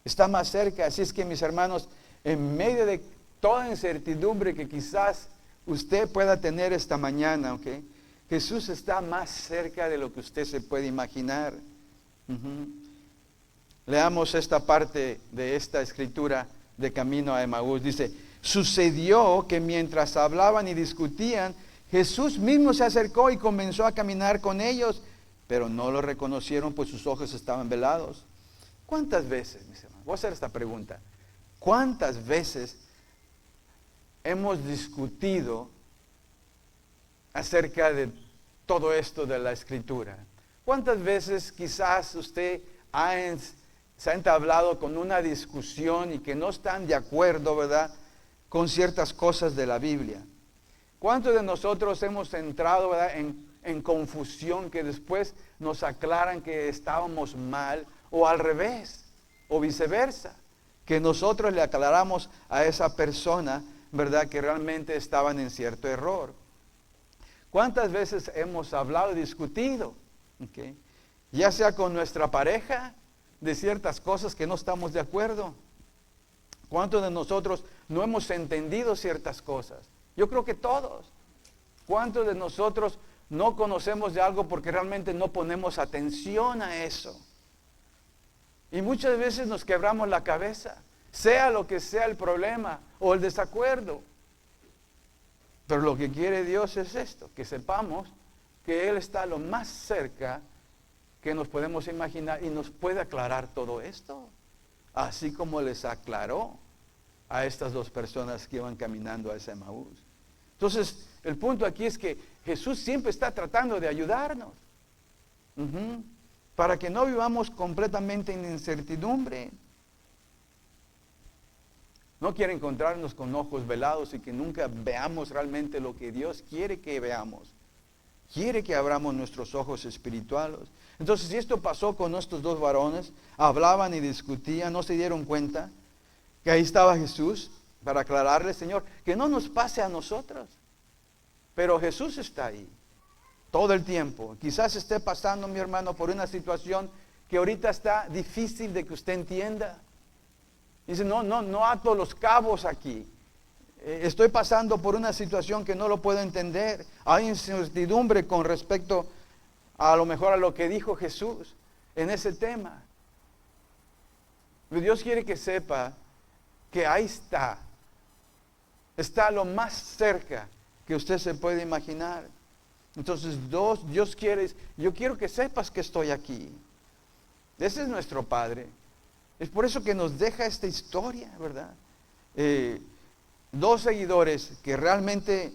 Speaker 1: Está más cerca. Así es que, mis hermanos, en medio de toda incertidumbre que quizás usted pueda tener esta mañana, ¿ok? Jesús está más cerca de lo que usted se puede imaginar. Leamos esta parte de esta escritura de camino a Emaús. Dice, sucedió que mientras hablaban y discutían, Jesús mismo se acercó y comenzó a caminar con ellos, pero no lo reconocieron, pues sus ojos estaban velados. ¿Cuántas veces, mis hermanos? Voy a hacer esta pregunta. ¿Cuántas veces hemos discutido acerca de todo esto de la Escritura? ¿Cuántas veces quizás usted se ha entablado con una discusión y que no están de acuerdo, ¿verdad?, con ciertas cosas de la Biblia? ¿Cuántos de nosotros hemos entrado, ¿verdad?, en confusión que después nos aclaran que estábamos mal, o al revés, o viceversa, que nosotros le aclaramos a esa persona, ¿verdad?, que realmente estaban en cierto error? ¿Cuántas veces hemos hablado y discutido, okay, ya sea con nuestra pareja, de ciertas cosas que no estamos de acuerdo? ¿Cuántos de nosotros no hemos entendido ciertas cosas? Yo creo que todos. ¿Cuántos de nosotros no conocemos de algo porque realmente no ponemos atención a eso? Y muchas veces nos quebramos la cabeza, sea lo que sea el problema o el desacuerdo. Pero lo que quiere Dios es esto, que sepamos que Él está lo más cerca que nos podemos imaginar y nos puede aclarar todo esto, así como les aclaró a estas dos personas que iban caminando a ese Emaús. Entonces, el punto aquí es que Jesús siempre está tratando de ayudarnos, para que no vivamos completamente en incertidumbre. No quiere encontrarnos con ojos velados y que nunca veamos realmente lo que Dios quiere que veamos. Quiere que abramos nuestros ojos espirituales. Entonces, si esto pasó con estos dos varones, hablaban y discutían, no se dieron cuenta que ahí estaba Jesús para aclararle, Señor, que no nos pase a nosotros. Pero Jesús está ahí todo el tiempo. Quizás esté pasando, mi hermano, por una situación que ahorita está difícil de que usted entienda. Dice, no ato los cabos aquí. Estoy pasando por una situación que no lo puedo entender. Hay incertidumbre con respecto a lo mejor a lo que dijo Jesús en ese tema. Pero Dios quiere que sepa que ahí está. Está lo más cerca que usted se puede imaginar. Entonces, Dios quiere, yo quiero que sepas que estoy aquí. Ese es nuestro Padre. Es por eso que nos deja esta historia, ¿verdad? Dos seguidores que realmente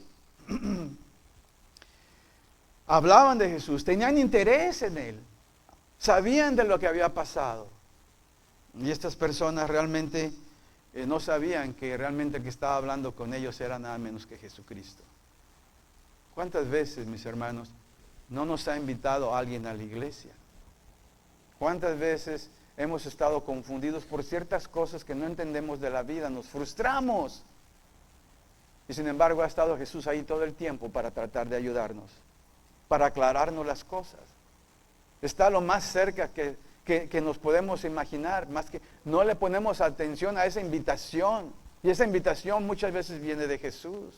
Speaker 1: hablaban de Jesús, tenían interés en Él, sabían de lo que había pasado. Y estas personas realmente no sabían que realmente el que estaba hablando con ellos era nada menos que Jesucristo. ¿Cuántas veces, mis hermanos, no nos ha invitado alguien a la iglesia? ¿Cuántas veces hemos estado confundidos por ciertas cosas que no entendemos de la vida? Nos frustramos. Y sin embargo ha estado Jesús ahí todo el tiempo para tratar de ayudarnos, para aclararnos las cosas. Está lo más cerca que nos podemos imaginar, más que no le ponemos atención a esa invitación. Y esa invitación muchas veces viene de Jesús.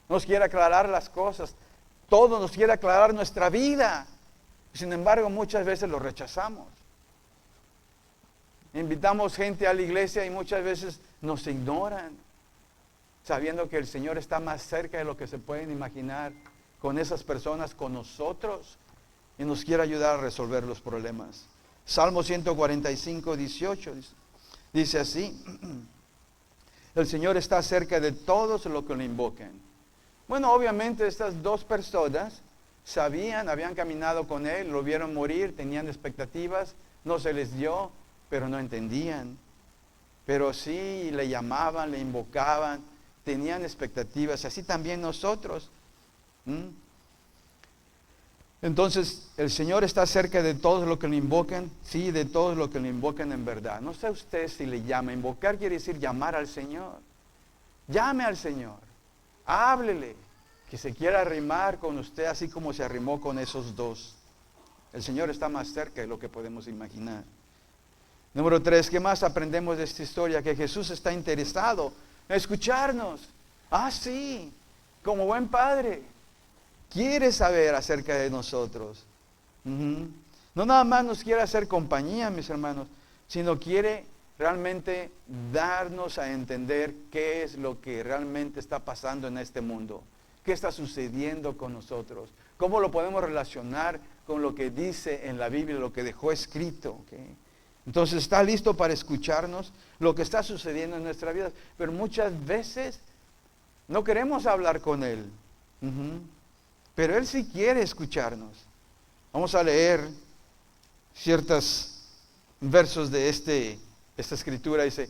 Speaker 1: Nos quiere aclarar las cosas. Todo nos quiere aclarar nuestra vida. Sin embargo, muchas veces lo rechazamos. Invitamos gente a la iglesia y muchas veces nos ignoran, sabiendo que el Señor está más cerca de lo que se pueden imaginar con esas personas, con nosotros. y nos quiere ayudar a resolver los problemas. Salmo 145, 18 dice así: el Señor está cerca de todos los que lo invocan. Bueno, obviamente estas dos personas sabían, habían caminado con Él, lo vieron morir, tenían expectativas, no se les dio, pero no entendían. Pero sí le llamaban, le invocaban, tenían expectativas, así también nosotros. Entonces, el Señor está cerca de todos los que lo invocan, sí, de todos los que lo invocan en verdad. No sé usted si le llama. Invocar quiere decir llamar al Señor. Llame al Señor, háblele, que se quiera arrimar con usted así como se arrimó con esos dos. El Señor está más cerca de lo que podemos imaginar. Número 3, ¿qué más aprendemos de esta historia? Que Jesús está interesado en escucharnos. Ah, sí, como buen padre, quiere saber acerca de nosotros. No nada más nos quiere hacer compañía, mis hermanos, sino quiere realmente darnos a entender qué es lo que realmente está pasando en este mundo. ¿Qué está sucediendo con nosotros? ¿Cómo lo podemos relacionar con lo que dice en la Biblia, lo que dejó escrito? ¿Okay? Entonces está listo para escucharnos lo que está sucediendo en nuestra vida. Pero muchas veces no queremos hablar con Él. Pero Él sí quiere escucharnos. Vamos a leer ciertos versos de esta escritura. Dice,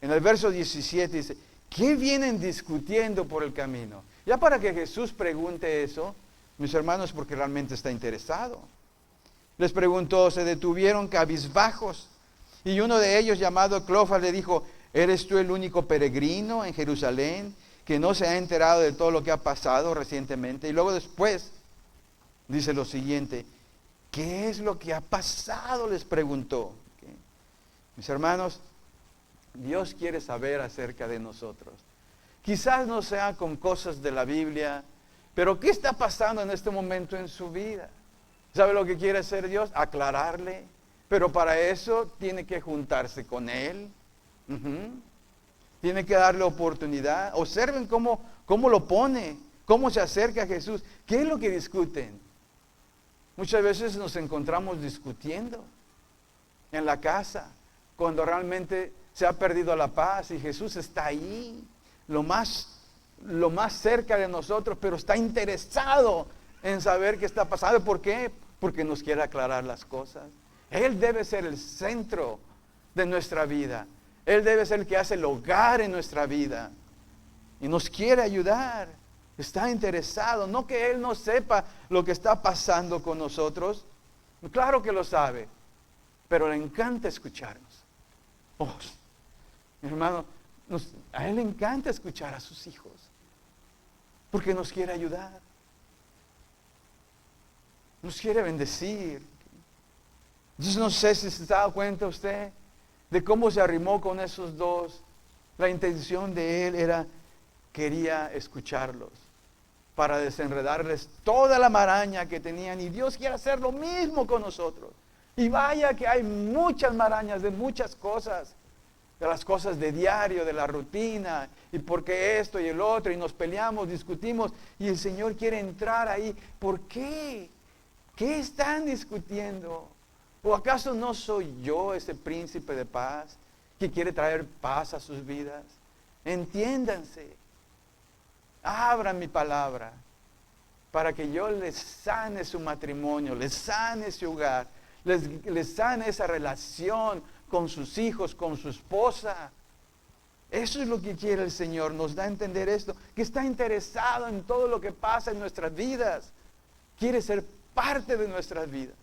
Speaker 1: en el verso 17 dice, ¿qué vienen discutiendo por el camino? Ya para que Jesús pregunte eso, mis hermanos, porque realmente está interesado. Les preguntó, se detuvieron cabizbajos. Y uno de ellos, llamado Cleofas, le dijo, ¿eres tú el único peregrino en Jerusalén que no se ha enterado de todo lo que ha pasado recientemente? Y luego después dice lo siguiente, ¿qué es lo que ha pasado?, les preguntó. ¿Okay? Mis hermanos, Dios quiere saber acerca de nosotros. Quizás no sea con cosas de la Biblia, pero ¿qué está pasando en este momento en su vida? ¿Sabe lo que quiere hacer Dios? Aclararle. Pero para eso tiene que juntarse con Él. Tiene que darle oportunidad. Observen cómo lo pone, cómo se acerca a Jesús. ¿Qué es lo que discuten? Muchas veces nos encontramos discutiendo en la casa, cuando realmente se ha perdido la paz y Jesús está ahí, lo más cerca de nosotros, pero está interesado en saber qué está pasando. ¿Por qué? Porque nos quiere aclarar las cosas. Él debe ser el centro de nuestra vida. Él debe ser el que hace el hogar en nuestra vida. Y nos quiere ayudar. Está interesado. No que Él no sepa lo que está pasando con nosotros. Claro que lo sabe. Pero le encanta escucharnos. Oh, mi hermano, a Él le encanta escuchar a sus hijos. Porque nos quiere ayudar. Nos quiere bendecir. Entonces no sé si se da cuenta usted de cómo se arrimó con esos dos. La intención de Él quería escucharlos para desenredarles toda la maraña que tenían. Y Dios quiere hacer lo mismo con nosotros. Y vaya que hay muchas marañas de muchas cosas. De las cosas de diario, de la rutina. Y porque esto y el otro. Y nos peleamos, discutimos. Y el Señor quiere entrar ahí. ¿Por qué? ¿Qué están discutiendo? ¿O acaso no soy yo ese príncipe de paz que quiere traer paz a sus vidas? Entiéndanse. Abran mi palabra para que yo les sane su matrimonio, les sane su hogar, les sane esa relación con sus hijos, con su esposa. Eso es lo que quiere el Señor. Nos da a entender esto, que está interesado en todo lo que pasa en nuestras vidas. Quiere ser parte de nuestras vidas.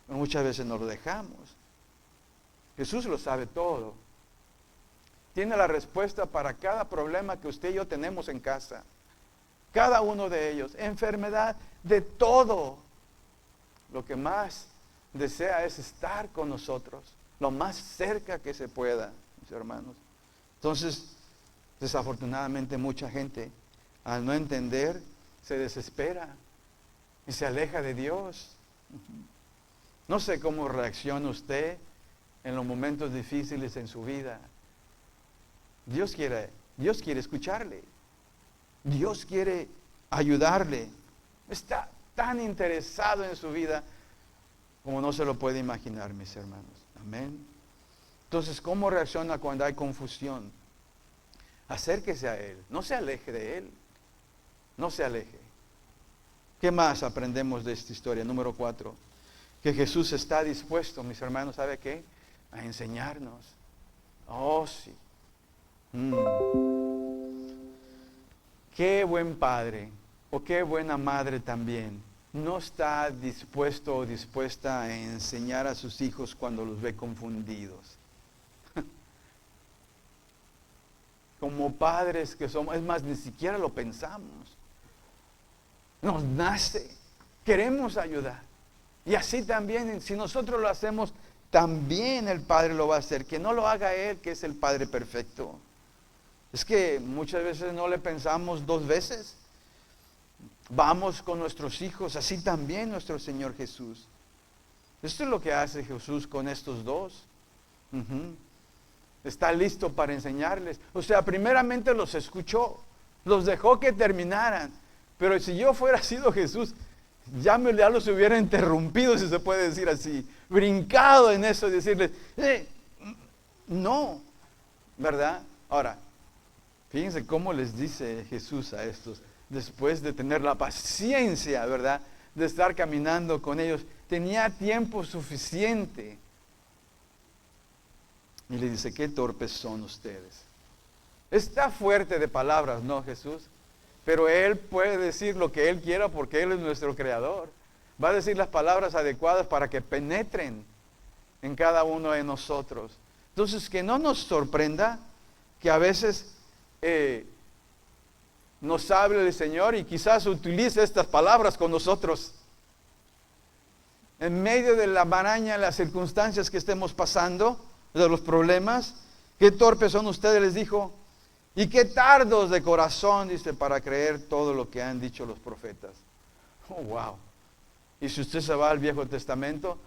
Speaker 1: Muchas veces no lo dejamos. Jesús lo sabe todo. Tiene la respuesta para cada problema que usted y yo tenemos en casa. Cada uno de ellos. Enfermedad, de todo. Lo que más desea es estar con nosotros. Lo más cerca que se pueda, mis hermanos. Entonces, desafortunadamente mucha gente, al no entender, se desespera y se aleja de Dios. No sé cómo reacciona usted en los momentos difíciles en su vida. Dios quiere escucharle. Dios quiere ayudarle. Está tan interesado en su vida. como no se lo puede imaginar, mis hermanos. Amén. Entonces, ¿cómo reacciona cuando hay confusión? Acérquese a Él, no se aleje de Él, no se aleje. ¿Qué más aprendemos de esta historia? Número 4, que Jesús está dispuesto, mis hermanos, ¿sabe qué? A enseñarnos. Oh, sí. Qué buen padre, o qué buena madre también, no está dispuesto o dispuesta a enseñar a sus hijos cuando los ve confundidos. Como padres que somos, es más, ni siquiera lo pensamos. Nos nace, queremos ayudar. Y así también, si nosotros lo hacemos, también el Padre lo va a hacer. Que no lo haga Él, que es el Padre perfecto. Es que muchas veces no le pensamos dos veces. Vamos con nuestros hijos, así también nuestro Señor Jesús. Esto es lo que hace Jesús con estos dos. Está listo para enseñarles. O sea, primeramente los escuchó, los dejó que terminaran. Pero si yo fuera sido Jesús, ya los hubiera interrumpido, si se puede decir así, brincado en eso y decirles, no, ¿verdad? Ahora, fíjense cómo les dice Jesús a estos, después de tener la paciencia, ¿verdad?, de estar caminando con ellos, tenía tiempo suficiente. Y le dice, qué torpes son ustedes. Está fuerte de palabras, ¿no, Jesús? Pero Él puede decir lo que Él quiera porque Él es nuestro creador. Va a decir las palabras adecuadas para que penetren en cada uno de nosotros. Entonces, que no nos sorprenda que a veces nos hable el Señor y quizás utilice estas palabras con nosotros. En medio de la maraña, las circunstancias que estemos pasando, de los problemas, qué torpes son ustedes, les dijo. Y qué tardos de corazón, dice, para creer todo lo que han dicho los profetas. Oh, wow. Y si usted se va al Viejo Testamento,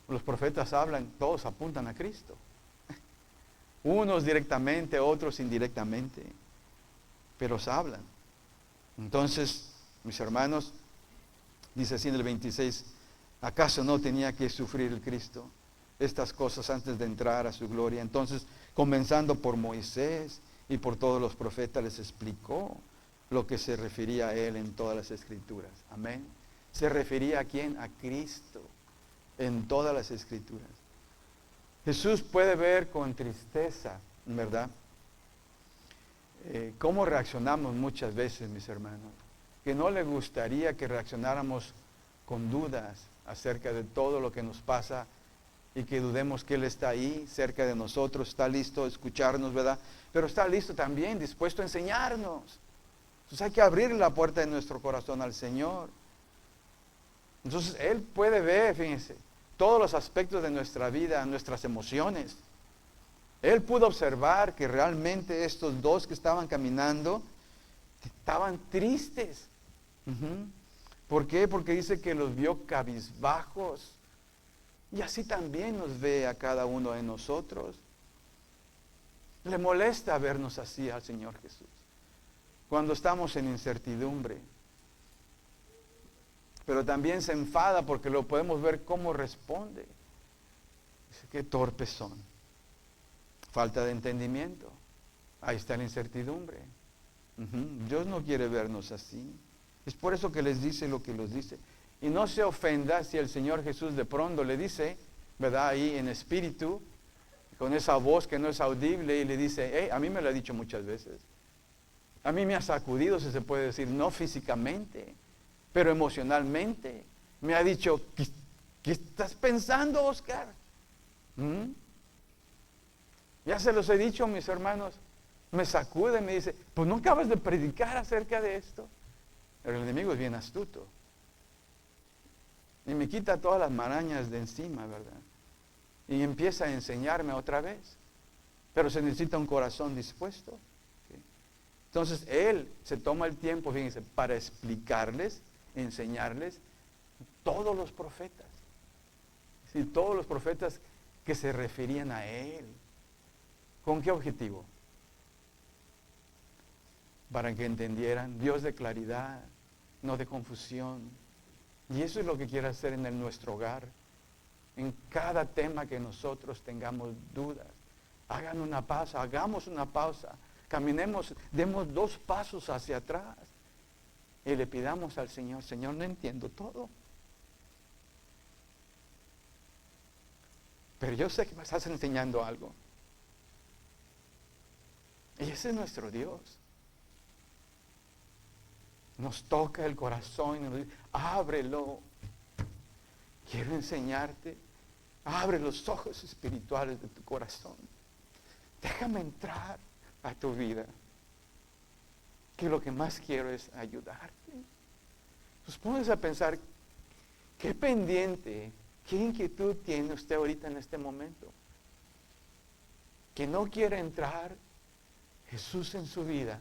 Speaker 1: los profetas hablan, todos apuntan a Cristo. Unos directamente, otros indirectamente, pero hablan. Entonces, mis hermanos, dice así en el 26, ¿acaso no tenía que sufrir el Cristo estas cosas antes de entrar a su gloria? Entonces, comenzando por Moisés y por todos los profetas, les explicó lo que se refería a Él en todas las Escrituras. Amén. ¿Se refería a quién? A Cristo en todas las Escrituras. Jesús puede ver con tristeza, ¿verdad? Cómo reaccionamos muchas veces, mis hermanos. Que no le gustaría que reaccionáramos con dudas acerca de todo lo que nos pasa y que dudemos que Él está ahí, cerca de nosotros, está listo a escucharnos, ¿verdad? Pero está listo también, dispuesto a enseñarnos. Entonces hay que abrir la puerta de nuestro corazón al Señor. Entonces Él puede ver, fíjense, todos los aspectos de nuestra vida, nuestras emociones. Él pudo observar que realmente estos dos que estaban caminando estaban tristes. ¿Por qué? Porque dice que los vio cabizbajos. Y así también nos ve a cada uno de nosotros. Le molesta vernos así al Señor Jesús. Cuando estamos en incertidumbre. Pero también se enfada porque lo podemos ver cómo responde. Dice, qué torpes son. Falta de entendimiento. Ahí está la incertidumbre. Dios no quiere vernos así. Es por eso que les dice lo que los dice. Y no se ofenda si el Señor Jesús de pronto le dice, ¿verdad? Ahí en espíritu, con esa voz que no es audible, y le dice, a mí me lo ha dicho muchas veces. A mí me ha sacudido, si se puede decir, no físicamente, pero emocionalmente. Me ha dicho, ¿qué estás pensando, Oscar? Ya se los he dicho, mis hermanos. Me sacude, me dice, pues no acabas de predicar acerca de esto. Pero el enemigo es bien astuto. Y me quita todas las marañas de encima, ¿verdad? Y empieza a enseñarme otra vez. Pero se necesita un corazón dispuesto. ¿Sí? Entonces, Él se toma el tiempo, fíjense, para explicarles, enseñarles todos los profetas. Sí, todos los profetas que se referían a Él. ¿Con qué objetivo? Para que entendieran, Dios de claridad, no de confusión. Y eso es lo que quiere hacer en nuestro hogar. en cada tema que nosotros tengamos dudas. Hagan una pausa, hagamos una pausa. Caminemos, demos 2 pasos hacia atrás. Y le pidamos al Señor, Señor, no entiendo todo. Pero yo sé que me estás enseñando algo. Y ese es nuestro Dios. Nos toca el corazón y nos dice, ábrelo. Quiero enseñarte. Abre los ojos espirituales de tu corazón. Déjame entrar a tu vida. Que lo que más quiero es ayudarte. Pues pones a pensar, ¿qué pendiente, qué inquietud tiene usted ahorita en este momento? Que no quiere entrar Jesús en su vida.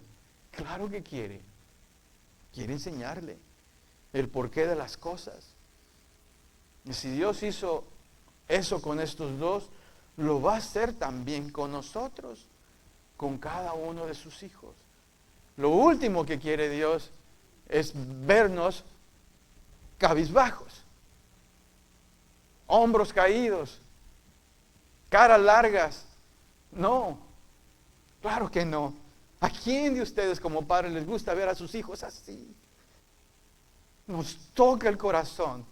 Speaker 1: Claro que quiere. Quiere enseñarle el porqué de las cosas. Y si Dios hizo eso con estos dos, lo va a hacer también con nosotros, con cada uno de sus hijos. Lo último que quiere Dios es vernos cabizbajos, hombros caídos, caras largas. No, claro que no. ¿A quién de ustedes como padres les gusta ver a sus hijos así? Nos toca el corazón.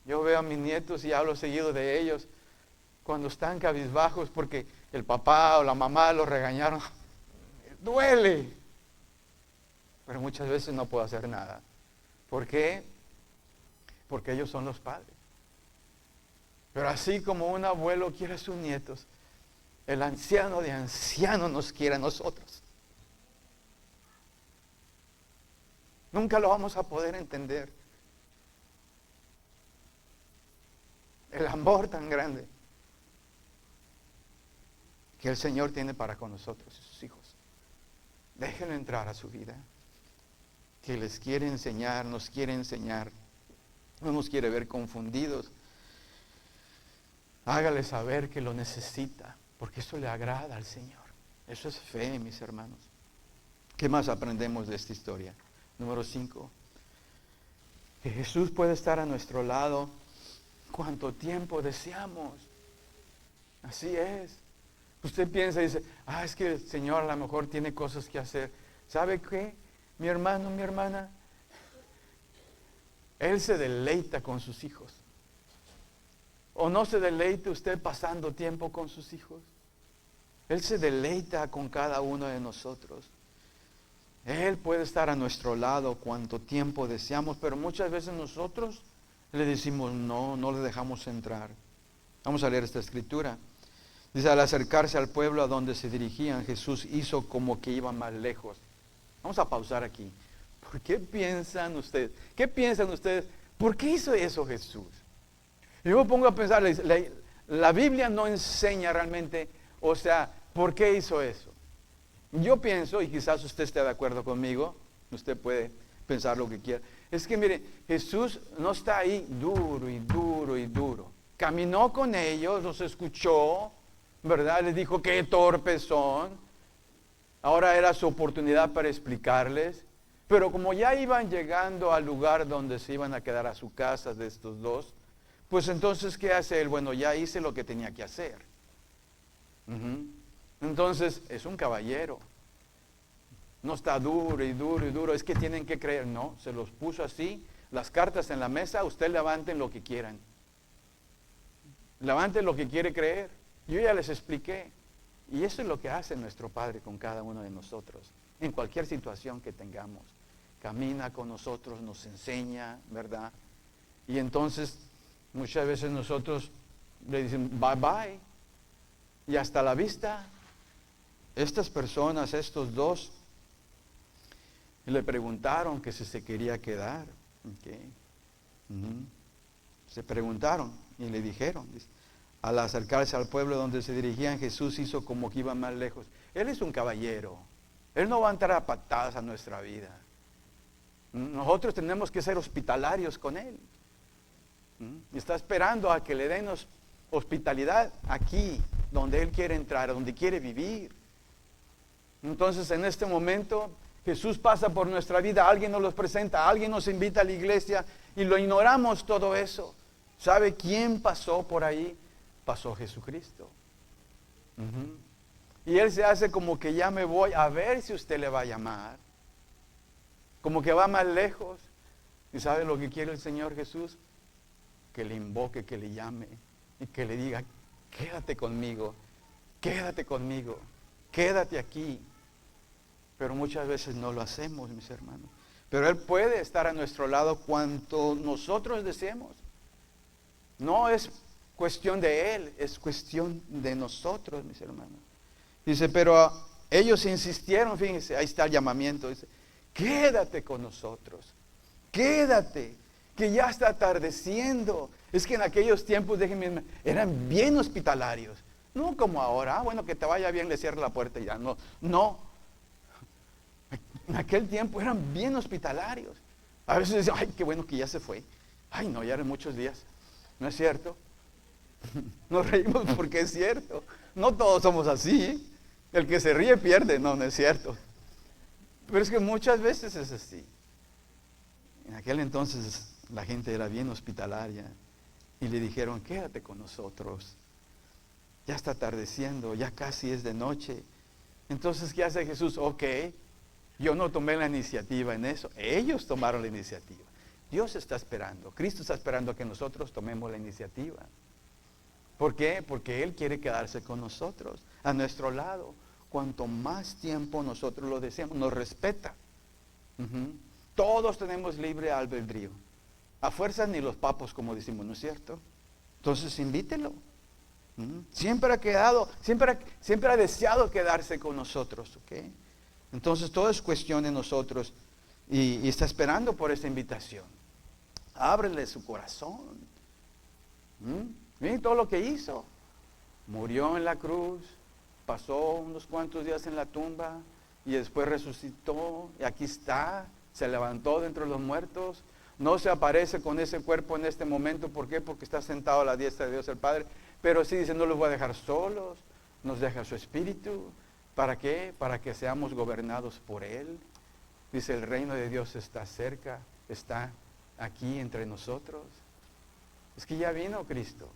Speaker 1: Yo veo a mis nietos y hablo seguido de ellos cuando están cabizbajos porque el papá o la mamá los regañaron. Duele. Pero muchas veces no puedo hacer nada. ¿Por qué? Porque ellos son los padres. Pero así como un abuelo quiere a sus nietos, el anciano de ancianos nos quiere a nosotros. Nunca lo vamos a poder entender. El amor tan grande que el Señor tiene para con nosotros y sus hijos. Déjenlo entrar a su vida. Que les quiere enseñar, nos quiere enseñar. No nos quiere ver confundidos. Hágale saber que lo necesita, porque eso le agrada al Señor. Eso es fe, mis hermanos. ¿Qué más aprendemos de esta historia? Número 5. Que Jesús puede estar a nuestro lado cuanto tiempo deseamos. Así es. Usted piensa y dice, es que el Señor a lo mejor tiene cosas que hacer. ¿Sabe qué? Mi hermano, mi hermana, Él se deleita con sus hijos. ¿O no se deleita usted pasando tiempo con sus hijos? Él se deleita con cada uno de nosotros. Él puede estar a nuestro lado cuanto tiempo deseamos, pero muchas veces nosotros le decimos no le dejamos entrar. Vamos a leer esta escritura. Dice, al acercarse al pueblo a donde se dirigían, Jesús hizo como que iba más lejos. Vamos a pausar aquí. ¿Por qué piensan ustedes? ¿Qué piensan ustedes? ¿Por qué hizo eso Jesús? Yo me pongo a pensar, la Biblia no enseña realmente, ¿por qué hizo eso? Yo pienso, y quizás usted esté de acuerdo conmigo, usted puede pensar lo que quiera. Es que mire, Jesús no está ahí duro y duro y duro. Caminó con ellos, los escuchó, ¿verdad? Les dijo qué torpes son. Ahora era su oportunidad para explicarles. Pero como ya iban llegando al lugar donde se iban a quedar a su casa de estos dos, pues entonces, ¿qué hace él? Bueno, ya hice lo que tenía que hacer. Entonces, es un caballero. No está duro y duro y duro. Es que tienen que creer. No, se los puso así. Las cartas en la mesa, usted levanten lo que quieran. Levanten lo que quiere creer. Yo ya les expliqué. Y eso es lo que hace nuestro Padre con cada uno de nosotros. En cualquier situación que tengamos. Camina con nosotros, nos enseña, ¿verdad? Y entonces, muchas veces nosotros le decimos, bye bye. Y hasta la vista. Estas personas, estos dos, le preguntaron que si se quería quedar. Okay. Se preguntaron y le dijeron. Al acercarse al pueblo donde se dirigían, Jesús hizo como que iba más lejos. Él es un caballero. Él no va a entrar a patadas a nuestra vida. Nosotros tenemos que ser hospitalarios con Él. Está esperando a que le den hospitalidad aquí, donde Él quiere entrar, donde quiere vivir. Entonces, en este momento, Jesús pasa por nuestra vida, alguien nos los presenta, alguien nos invita a la iglesia y lo ignoramos todo eso. ¿Sabe quién pasó por ahí? Pasó Jesucristo. Ujú. Y Él se hace como que ya me voy a ver si usted le va a llamar. Como que va más lejos. ¿Y sabe lo que quiere el Señor Jesús? Que le invoque, que le llame y que le diga, quédate conmigo, quédate conmigo, quédate aquí. Pero muchas veces no lo hacemos, mis hermanos. Pero Él puede estar a nuestro lado cuanto nosotros deseemos. No es cuestión de Él, es cuestión de nosotros, mis hermanos. Dice, pero ellos insistieron, fíjense, ahí está el llamamiento. Dice, quédate con nosotros, quédate, que ya está atardeciendo. Es que en aquellos tiempos, déjenme, eran bien hospitalarios. No como ahora, bueno, que te vaya bien, le cierra la puerta y ya. No, no. En aquel tiempo eran bien hospitalarios. A veces decían, ay, qué bueno que ya se fue. Ay, no, ya eran muchos días. ¿No es cierto? Nos reímos porque es cierto. No todos somos así, ¿eh? El que se ríe pierde. No, no es cierto. Pero es que muchas veces es así. En aquel entonces la gente era bien hospitalaria. Y le dijeron, quédate con nosotros. Ya está atardeciendo, ya casi es de noche. Entonces, ¿qué hace Jesús? Ok, yo no tomé la iniciativa en eso. Ellos tomaron la iniciativa. Dios está esperando. Cristo está esperando a que nosotros tomemos la iniciativa. ¿Por qué? Porque Él quiere quedarse con nosotros, a nuestro lado. Cuanto más tiempo nosotros lo deseamos, nos respeta. Todos tenemos libre albedrío. A fuerzas ni los papos, como decimos, ¿no es cierto? Entonces invítelo. Siempre ha quedado, siempre ha deseado quedarse con nosotros, ¿ok? Entonces todo es cuestión de nosotros y está esperando por esta invitación. Ábrele su corazón. Miren todo lo que hizo. Murió en la cruz, pasó unos cuantos días en la tumba y después resucitó y aquí está, se levantó de entre los muertos. No se aparece con ese cuerpo en este momento. ¿Por qué? Porque está sentado a la diestra de Dios el Padre. Pero sí dice, no los voy a dejar solos. Nos deja su Espíritu. ¿Para qué? Para que seamos gobernados por Él. Dice, el reino de Dios está cerca. Está aquí entre nosotros. Es que ya vino Cristo.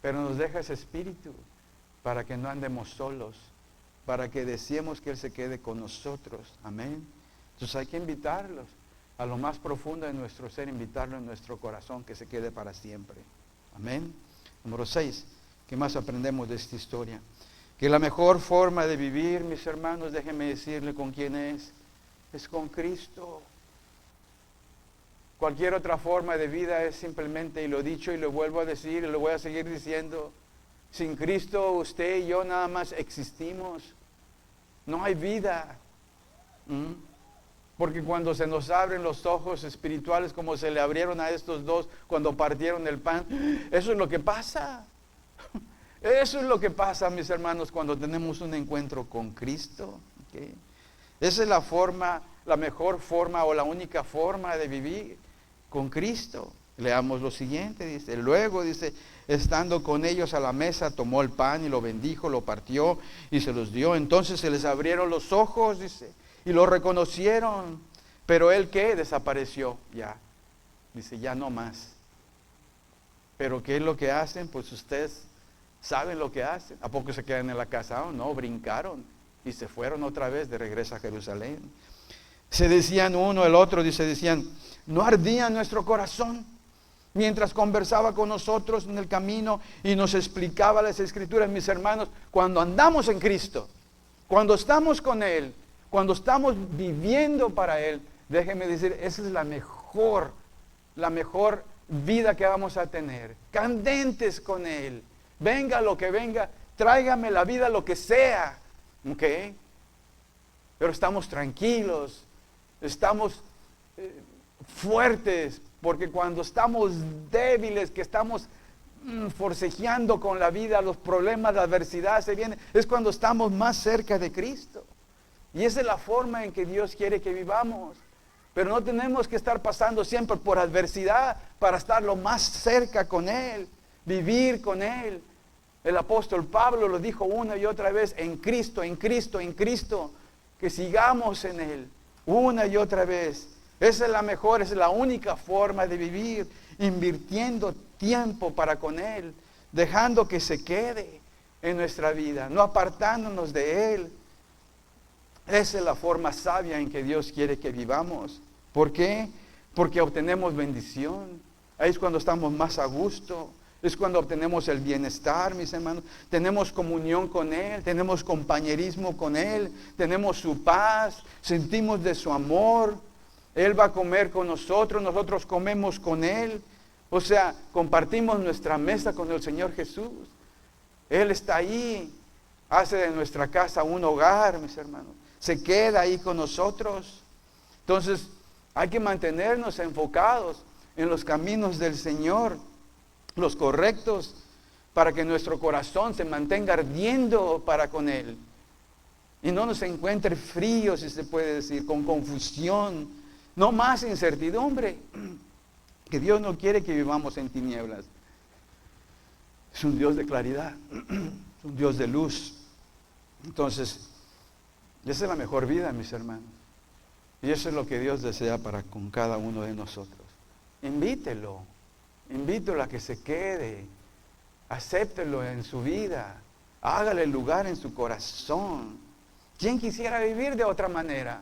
Speaker 1: Pero nos deja ese Espíritu para que no andemos solos. Para que deseemos que Él se quede con nosotros. Amén. Entonces hay que invitarlos a lo más profundo de nuestro ser, invitarlo en nuestro corazón, que se quede para siempre. Amén. Número 6. ¿Qué más aprendemos de esta historia? Que la mejor forma de vivir, mis hermanos, déjenme decirle con quién es con Cristo. Cualquier otra forma de vida es simplemente, y lo he dicho y lo vuelvo a decir y lo voy a seguir diciendo, sin Cristo usted y yo nada más existimos. No hay vida. Porque cuando se nos abren los ojos espirituales, como se le abrieron a estos dos cuando partieron el pan, eso es lo que pasa. Eso es lo que pasa, mis hermanos, cuando tenemos un encuentro con Cristo. ¿Okay? Esa es la forma, la mejor forma o la única forma de vivir con Cristo. Leamos lo siguiente, dice, luego dice, estando con ellos a la mesa, tomó el pan y lo bendijo, lo partió y se los dio. Entonces se les abrieron los ojos, dice, y lo reconocieron, pero él ¿qué? Desapareció ya. Dice, ya no más. Pero ¿qué es lo que hacen? Pues ustedes saben lo que hacen. ¿A poco se quedan en la casa? Oh, no, brincaron y se fueron otra vez de regreso a Jerusalén. Se decían uno, el otro, decían, ¿no ardía nuestro corazón mientras conversaba con nosotros en el camino y nos explicaba las Escrituras? Mis hermanos, cuando andamos en Cristo, cuando estamos con Él, cuando estamos viviendo para Él, déjenme decir, esa es la mejor vida que vamos a tener. Candentes con Él. Venga lo que venga, tráigame la vida lo que sea. ¿Ok? Pero estamos tranquilos, estamos fuertes, porque cuando estamos débiles, que estamos forcejeando con la vida, los problemas, la adversidad se vienen, es cuando estamos más cerca de Cristo. Y esa es la forma en que Dios quiere que vivamos. Pero no tenemos que estar pasando siempre por adversidad para estar lo más cerca con Él, vivir con Él. El apóstol Pablo lo dijo una y otra vez, en Cristo, en Cristo, en Cristo, que sigamos en Él, una y otra vez. Esa es la mejor, esa es la única forma de vivir, invirtiendo tiempo para con Él, dejando que se quede en nuestra vida, no apartándonos de Él. Esa es la forma sabia en que Dios quiere que vivamos. ¿Por qué? Porque obtenemos bendición. Ahí es cuando estamos más a gusto. Es cuando obtenemos el bienestar, mis hermanos. Tenemos comunión con Él, tenemos compañerismo con Él, tenemos su paz, sentimos de su amor. Él va a comer con nosotros, nosotros comemos con Él. O sea, compartimos nuestra mesa con el Señor Jesús. Él está ahí, hace de nuestra casa un hogar, mis hermanos. Se queda ahí con nosotros. Entonces, hay que mantenernos enfocados en los caminos del Señor, los correctos, para que nuestro corazón se mantenga ardiendo para con Él. Y no nos encuentre fríos, si se puede decir, con confusión, no más incertidumbre. Que Dios no quiere que vivamos en tinieblas. Es un Dios de claridad, es un Dios de luz. Entonces, esa es la mejor vida, mis hermanos. Y eso es lo que Dios desea para con cada uno de nosotros. Invítelo a que se quede, acéptelo en su vida, hágale lugar en su corazón. ¿Quién quisiera vivir de otra manera?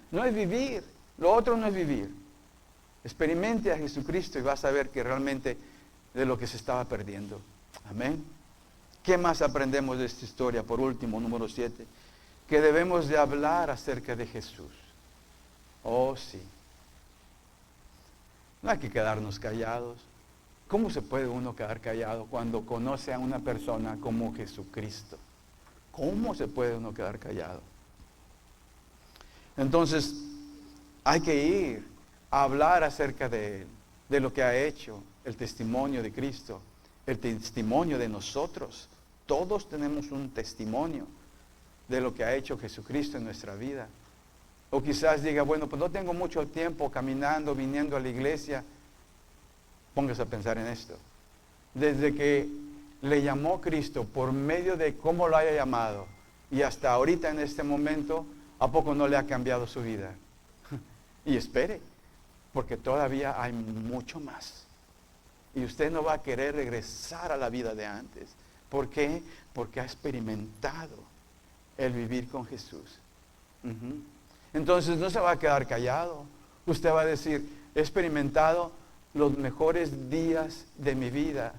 Speaker 1: No es vivir, lo otro no es vivir. Experimente a Jesucristo y vas a ver que realmente de lo que se estaba perdiendo. Amén. ¿Qué más aprendemos de esta historia? Por último, número 7, que debemos de hablar acerca de Jesús. Oh, sí. No hay que quedarnos callados. ¿Cómo se puede uno quedar callado cuando conoce a una persona como Jesucristo? ¿Cómo se puede uno quedar callado? Entonces, hay que ir a hablar acerca de Él, de lo que ha hecho, el testimonio de Cristo, el testimonio de nosotros. Todos tenemos un testimonio de lo que ha hecho Jesucristo en nuestra vida. O quizás diga, bueno, pues no tengo mucho tiempo caminando, viniendo a la iglesia. Póngase a pensar en esto. Desde que le llamó Cristo, por medio de cómo lo haya llamado, y hasta ahorita en este momento, ¿a poco no le ha cambiado su vida? Y espere, porque todavía hay mucho más. Y usted no va a querer regresar a la vida de antes. ¿Por qué? Porque ha experimentado el vivir con Jesús. Entonces no se va a quedar callado. Usted va a decir, he experimentado los mejores días de mi vida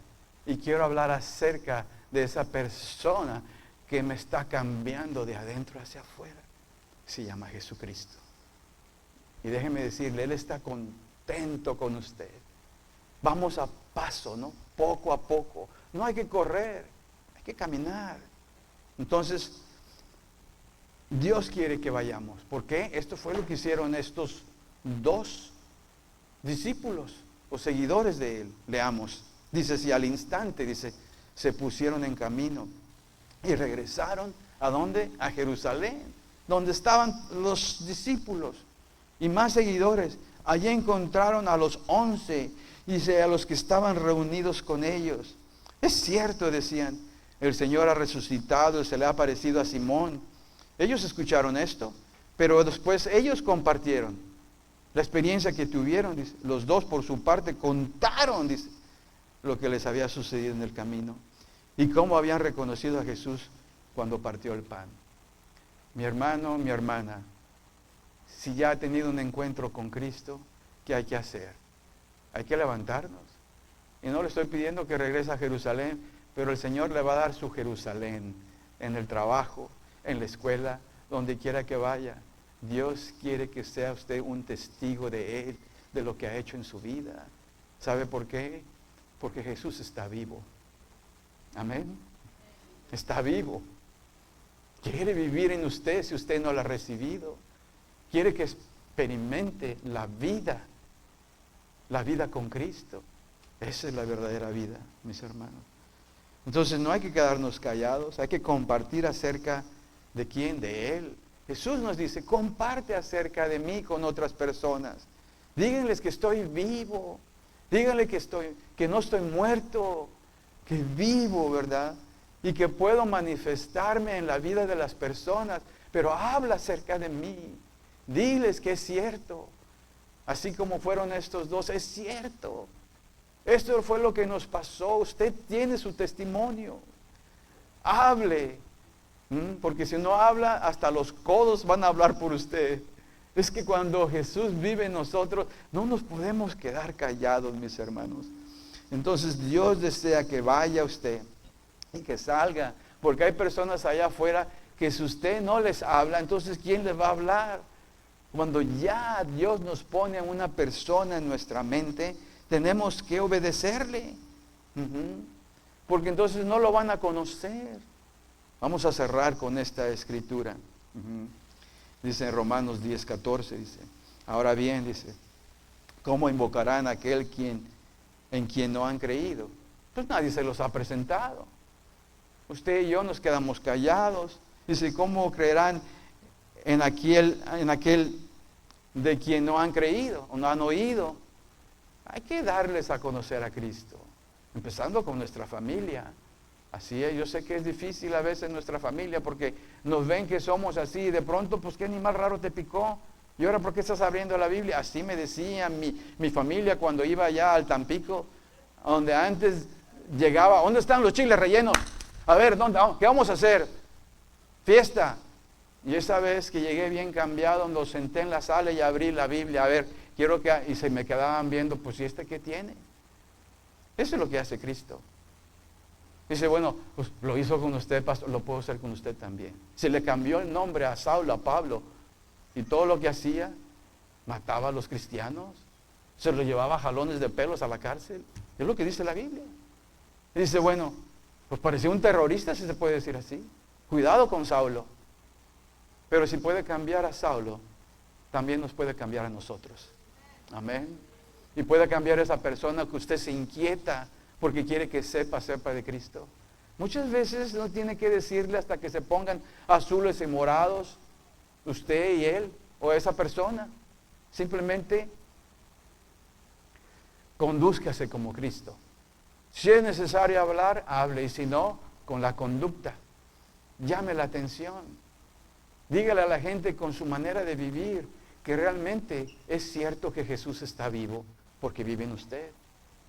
Speaker 1: y quiero hablar acerca de esa persona que me está cambiando de adentro hacia afuera. Se llama Jesucristo. Y déjeme decirle, Él está contento con usted. Vamos a paso, ¿no? Poco a poco. No hay que correr, hay que caminar. Entonces, Dios quiere que vayamos. ¿Por qué? Esto fue lo que hicieron estos dos discípulos o seguidores de Él. Leamos. Dice, si al instante, dice, se pusieron en camino y regresaron, ¿a dónde? A Jerusalén, donde estaban los discípulos y más seguidores. Allí encontraron a los 11, dice, a los que estaban reunidos con ellos. Es cierto, decían, el Señor ha resucitado y se le ha aparecido a Simón. Ellos escucharon esto, pero después ellos compartieron la experiencia que tuvieron. Dice, los dos por su parte contaron, dice, lo que les había sucedido en el camino y cómo habían reconocido a Jesús cuando partió el pan. Mi hermano, mi hermana, si ya ha tenido un encuentro con Cristo, ¿qué hay que hacer? Hay que levantarnos. Y no le estoy pidiendo que regrese a Jerusalén, pero el Señor le va a dar su Jerusalén en el trabajo, en la escuela, donde quiera que vaya. Dios quiere que sea usted un testigo de Él, de lo que ha hecho en su vida. ¿Sabe por qué? Porque Jesús está vivo. Amén. Está vivo. Quiere vivir en usted si usted no lo ha recibido. Quiere que experimente la vida con Cristo. Esa es la verdadera vida, mis hermanos. Entonces no hay que quedarnos callados, hay que compartir acerca de quién, de Él. Jesús nos dice, comparte acerca de mí con otras personas. Díganles que estoy vivo. Díganle que no estoy muerto, que vivo, ¿verdad? Y que puedo manifestarme en la vida de las personas. Pero habla acerca de mí. Diles que es cierto. Así como fueron estos dos, es cierto. Esto fue lo que nos pasó. Usted tiene su testimonio. Hable. Porque si no habla, hasta los codos van a hablar por usted. Es que cuando Jesús vive en nosotros, no nos podemos quedar callados, mis hermanos. Entonces Dios desea que vaya usted y que salga. Porque hay personas allá afuera que si usted no les habla, entonces ¿quién les va a hablar? Cuando ya Dios nos pone a una persona en nuestra mente, tenemos que obedecerle. Porque entonces no lo van a conocer. Vamos a cerrar con esta escritura. Dice en Romanos 10:14, dice, ahora bien, dice, ¿cómo invocarán a aquel en quien no han creído? Pues nadie se los ha presentado. Usted y yo nos quedamos callados. Dice, ¿cómo creerán en aquel de quien no han creído o no han oído? Hay que darles a conocer a Cristo, empezando con nuestra familia. Así es, yo sé que es difícil a veces nuestra familia porque nos ven que somos así y de pronto, pues, ¿qué animal raro te picó? ¿Y ahora por qué estás abriendo la Biblia? Así me decía mi familia cuando iba allá al Tampico, donde antes llegaba, ¿dónde están los chiles rellenos? A ver, ¿qué vamos a hacer? Fiesta. Y esa vez que llegué bien cambiado, nos senté en la sala y abrí la Biblia, a ver, y se me quedaban viendo, pues, ¿y este qué tiene? Eso es lo que hace Cristo. Dice, bueno, pues lo hizo con usted, pastor, lo puedo hacer con usted también. Se le cambió el nombre a Saulo, a Pablo, y todo lo que hacía, mataba a los cristianos, se los llevaba a jalones de pelos a la cárcel. Es lo que dice la Biblia. Y dice, bueno, pues parecía un terrorista, si se puede decir así. Cuidado con Saulo. Pero si puede cambiar a Saulo, también nos puede cambiar a nosotros. Amén. Y puede cambiar a esa persona que usted se inquieta porque quiere que sepa de Cristo. Muchas veces no tiene que decirle hasta que se pongan azules y morados, usted y él, o esa persona. Simplemente condúzcase como Cristo. Si es necesario hablar, hable, y si no, con la conducta. Llame la atención. Dígale a la gente con su manera de vivir que realmente es cierto que Jesús está vivo, porque vive en usted,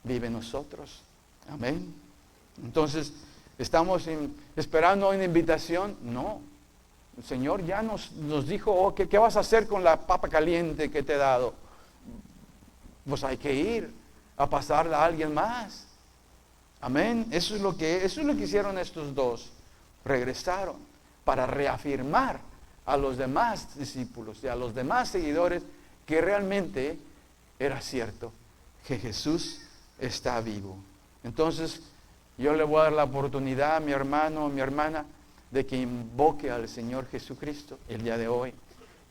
Speaker 1: vive en nosotros. Amén. Entonces, ¿estamos esperando una invitación? No. El Señor ya nos dijo, ¿qué vas a hacer con la papa caliente que te he dado? Pues hay que ir a pasarla a alguien más. Amén. Eso es lo que hicieron estos dos. Regresaron para reafirmar a los demás discípulos y a los demás seguidores que realmente era cierto que Jesús está vivo. Entonces, yo le voy a dar la oportunidad a mi hermano o mi hermana de que invoque al Señor Jesucristo el día de hoy.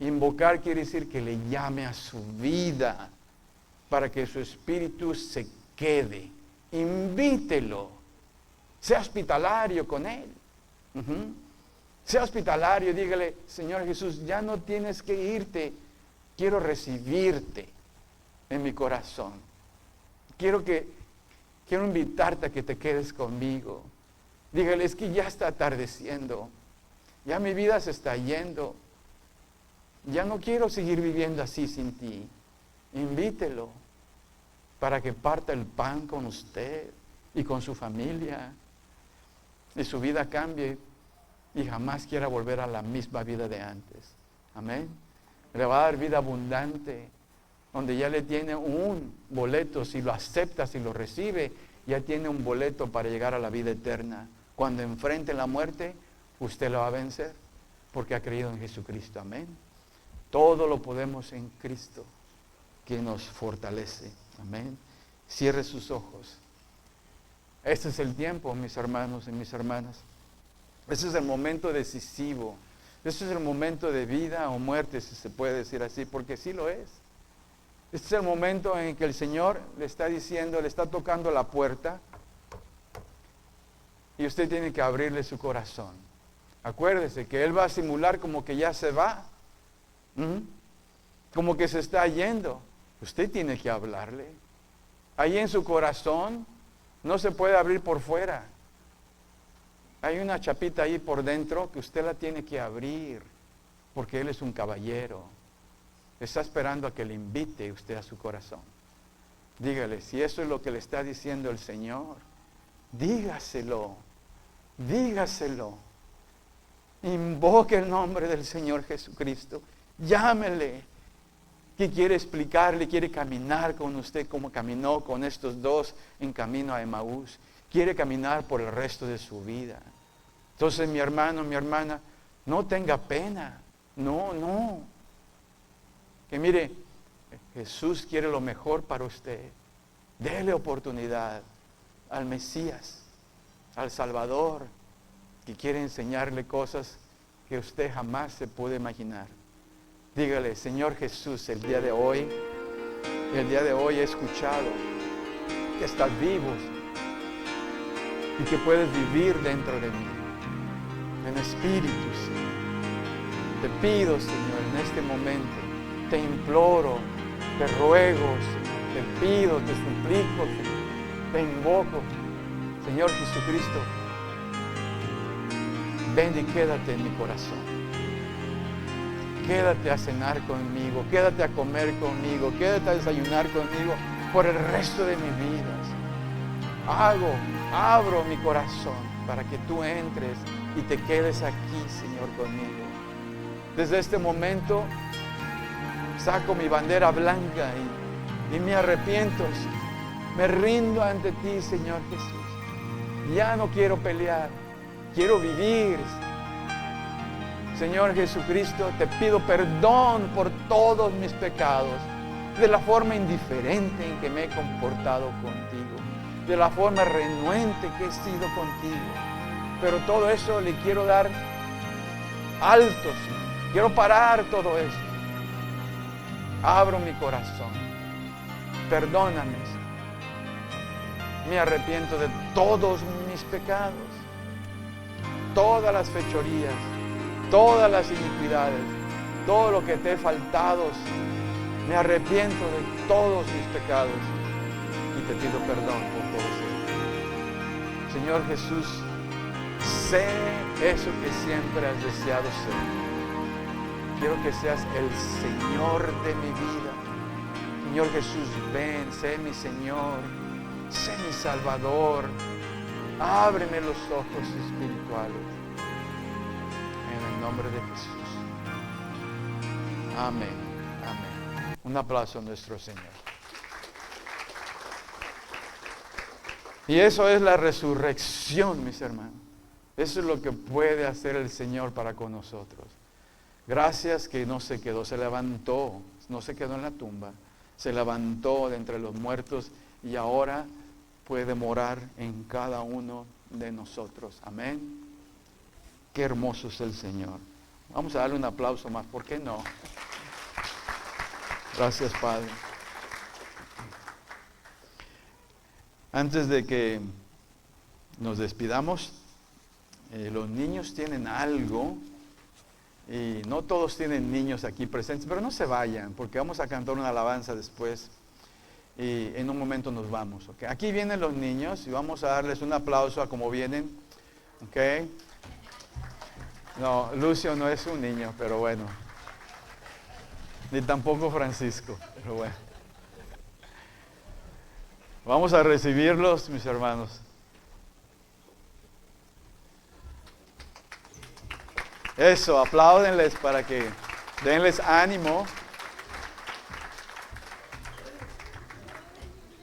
Speaker 1: Invocar quiere decir que le llame a su vida para que su espíritu se quede. Invítelo. Sea hospitalario con él. Sea hospitalario, dígale, Señor Jesús, ya no tienes que irte. Quiero recibirte en mi corazón. Quiero invitarte a que te quedes conmigo. Dígale, es que ya está atardeciendo. Ya mi vida se está yendo. Ya no quiero seguir viviendo así sin ti. Invítelo para que parta el pan con usted y con su familia. Y su vida cambie y jamás quiera volver a la misma vida de antes. Amén. Le va a dar vida abundante, donde ya le tiene un boleto, si lo acepta, si lo recibe, ya tiene un boleto para llegar a la vida eterna. Cuando enfrente la muerte, usted la va a vencer, porque ha creído en Jesucristo. Amén. Todo lo podemos en Cristo, que nos fortalece. Amén. Cierre sus ojos. Este es el tiempo, mis hermanos y mis hermanas. Este es el momento decisivo. Este es el momento de vida o muerte, si se puede decir así, porque sí lo es. Este es el momento en que el Señor le está diciendo, le está tocando la puerta y usted tiene que abrirle su corazón. Acuérdese que Él va a simular como que ya se va, como que se está yendo. Usted tiene que hablarle. Ahí en su corazón no se puede abrir por fuera. Hay una chapita ahí por dentro que usted la tiene que abrir, porque Él es un caballero. Está esperando a que le invite usted a su corazón. Dígale, si eso es lo que le está diciendo el Señor, dígaselo, dígaselo. Invoque el nombre del Señor Jesucristo, llámele, que quiere explicarle, quiere caminar con usted como caminó con estos dos en camino a Emaús. Quiere caminar por el resto de su vida. Entonces, mi hermano, mi hermana, no tenga pena. No. Que mire, Jesús quiere lo mejor para usted. Dele oportunidad al Mesías, al Salvador, que quiere enseñarle cosas que usted jamás se puede imaginar. Dígale, Señor Jesús, el día de hoy he escuchado que estás vivo y que puedes vivir dentro de mí, en espíritu, Señor. Te pido, Señor, en este momento, te imploro, te ruego, Señor, te pido, te suplico, Señor, te invoco, Señor Jesucristo, ven y quédate en mi corazón. Quédate a cenar conmigo, quédate a comer conmigo, quédate a desayunar conmigo por el resto de mi vida. Abro mi corazón para que tú entres y te quedes aquí, Señor, conmigo. Desde este momento saco mi bandera blanca y me arrepiento, me rindo ante ti, Señor Jesús. Ya no quiero pelear, quiero vivir. Señor Jesucristo, te pido perdón por todos mis pecados, de la forma indiferente en que me he comportado contigo, de la forma renuente que he sido contigo. Pero todo eso le quiero dar alto, Señor. Quiero parar todo eso. Abro mi corazón. Perdóname, Señor. Me arrepiento de todos mis pecados, todas las fechorías, todas las iniquidades, todo lo que te he faltado. Me arrepiento de todos mis pecados y te pido perdón por todos ellos. Señor Jesús, sé eso que siempre has deseado ser. Quiero que seas el Señor de mi vida. Señor Jesús, ven, sé mi Señor, sé mi Salvador. Ábreme los ojos espirituales. En el nombre de Jesús. Amén. Amén. Un aplauso a nuestro Señor. Y eso es la resurrección, mis hermanos. Eso es lo que puede hacer el Señor para con nosotros. Gracias que no se quedó, se levantó, no se quedó en la tumba, se levantó de entre los muertos y ahora puede morar en cada uno de nosotros. Amén. Qué hermoso es el Señor. Vamos a darle un aplauso más, ¿por qué no? Gracias, Padre. Antes de que nos despidamos, los niños tienen algo, y no todos tienen niños aquí presentes, pero no se vayan, porque vamos a cantar una alabanza después, y en un momento nos vamos, ¿ok? Aquí vienen los niños, y vamos a darles un aplauso a cómo vienen, ¿ok? No, Lucio no es un niño, pero bueno. Ni tampoco Francisco, pero bueno. Vamos a recibirlos, mis hermanos. Eso, apláudenles para que denles ánimo.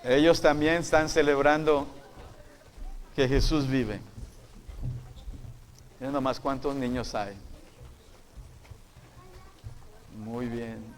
Speaker 1: Ellos también están celebrando que Jesús vive. Miren nomás cuántos niños hay. Muy bien.